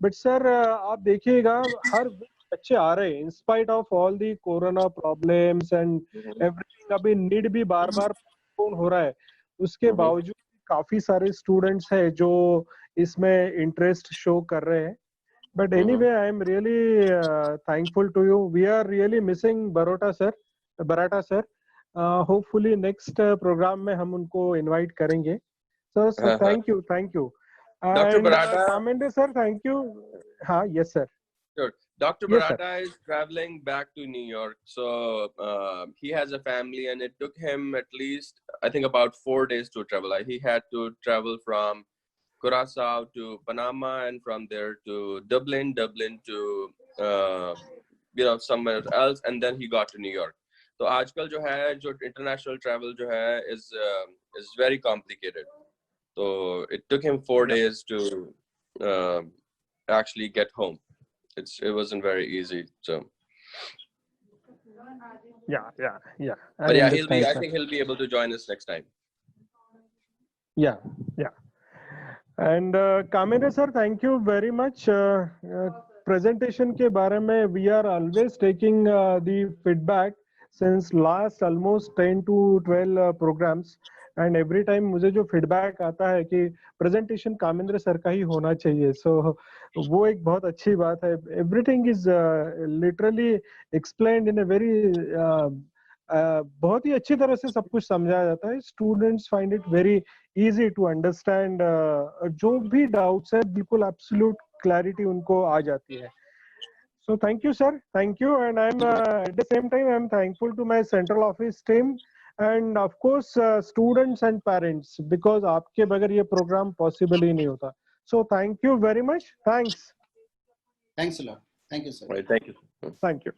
बट सर आप देखिएगा हर वीक बच्चे आ रहे हैं in spite of all the corona problems and everything. अभी नीड भी बार बार पोस्टपोन हो रहा है, उसके बावजूद काफी सारे स्टूडेंट्स हैं जो इसमें इंटरेस्ट शो कर रहे हैं. But anyway I am really thankful to you. We are really missing Barata sir. Hopefully next programme में हम उनको इनवाइट करेंगे. Sir thank you. Dr. Barata. Kamendra sir, thank you. Yes sir. Sure. Dr. Yes, Barata is traveling back to New York. So he has a family and it took him at least, I think, about 4 days to travel. He had to travel from Curacao to Panama and from there to Dublin to somewhere else, and then he got to New York. So आजकल जो है जो international travel जो है is very complicated. So it took him 4 days to actually get home. It wasn't very easy. So yeah. But yeah, I think he'll be able to join us next time. Yeah. And Kamendra sir, thank you very much. Presentation के बारे में we are always taking the feedback since last almost 10 to 12 programs. And every time मुझे जो feedback आता है कि presentation Kamendra sir का ही होना चाहिए. So वो एक बहुत अच्छी बात है. Everything is literally explained in a very बहुत ही अच्छी तरह से सब कुछ समझाया जाता है. Students find it very easy to understand. जो भी doubts है बिल्कुल absolute clarity उनको आ जाती है. So thank you sir, thank you. And I'm at the same time I'm thankful to my central office team and of course students and parents, because आपके बगैर ये program possible ही नहीं होता. So thank you very much. Thanks a lot. Thank you, sir. Right, thank you. Thank you.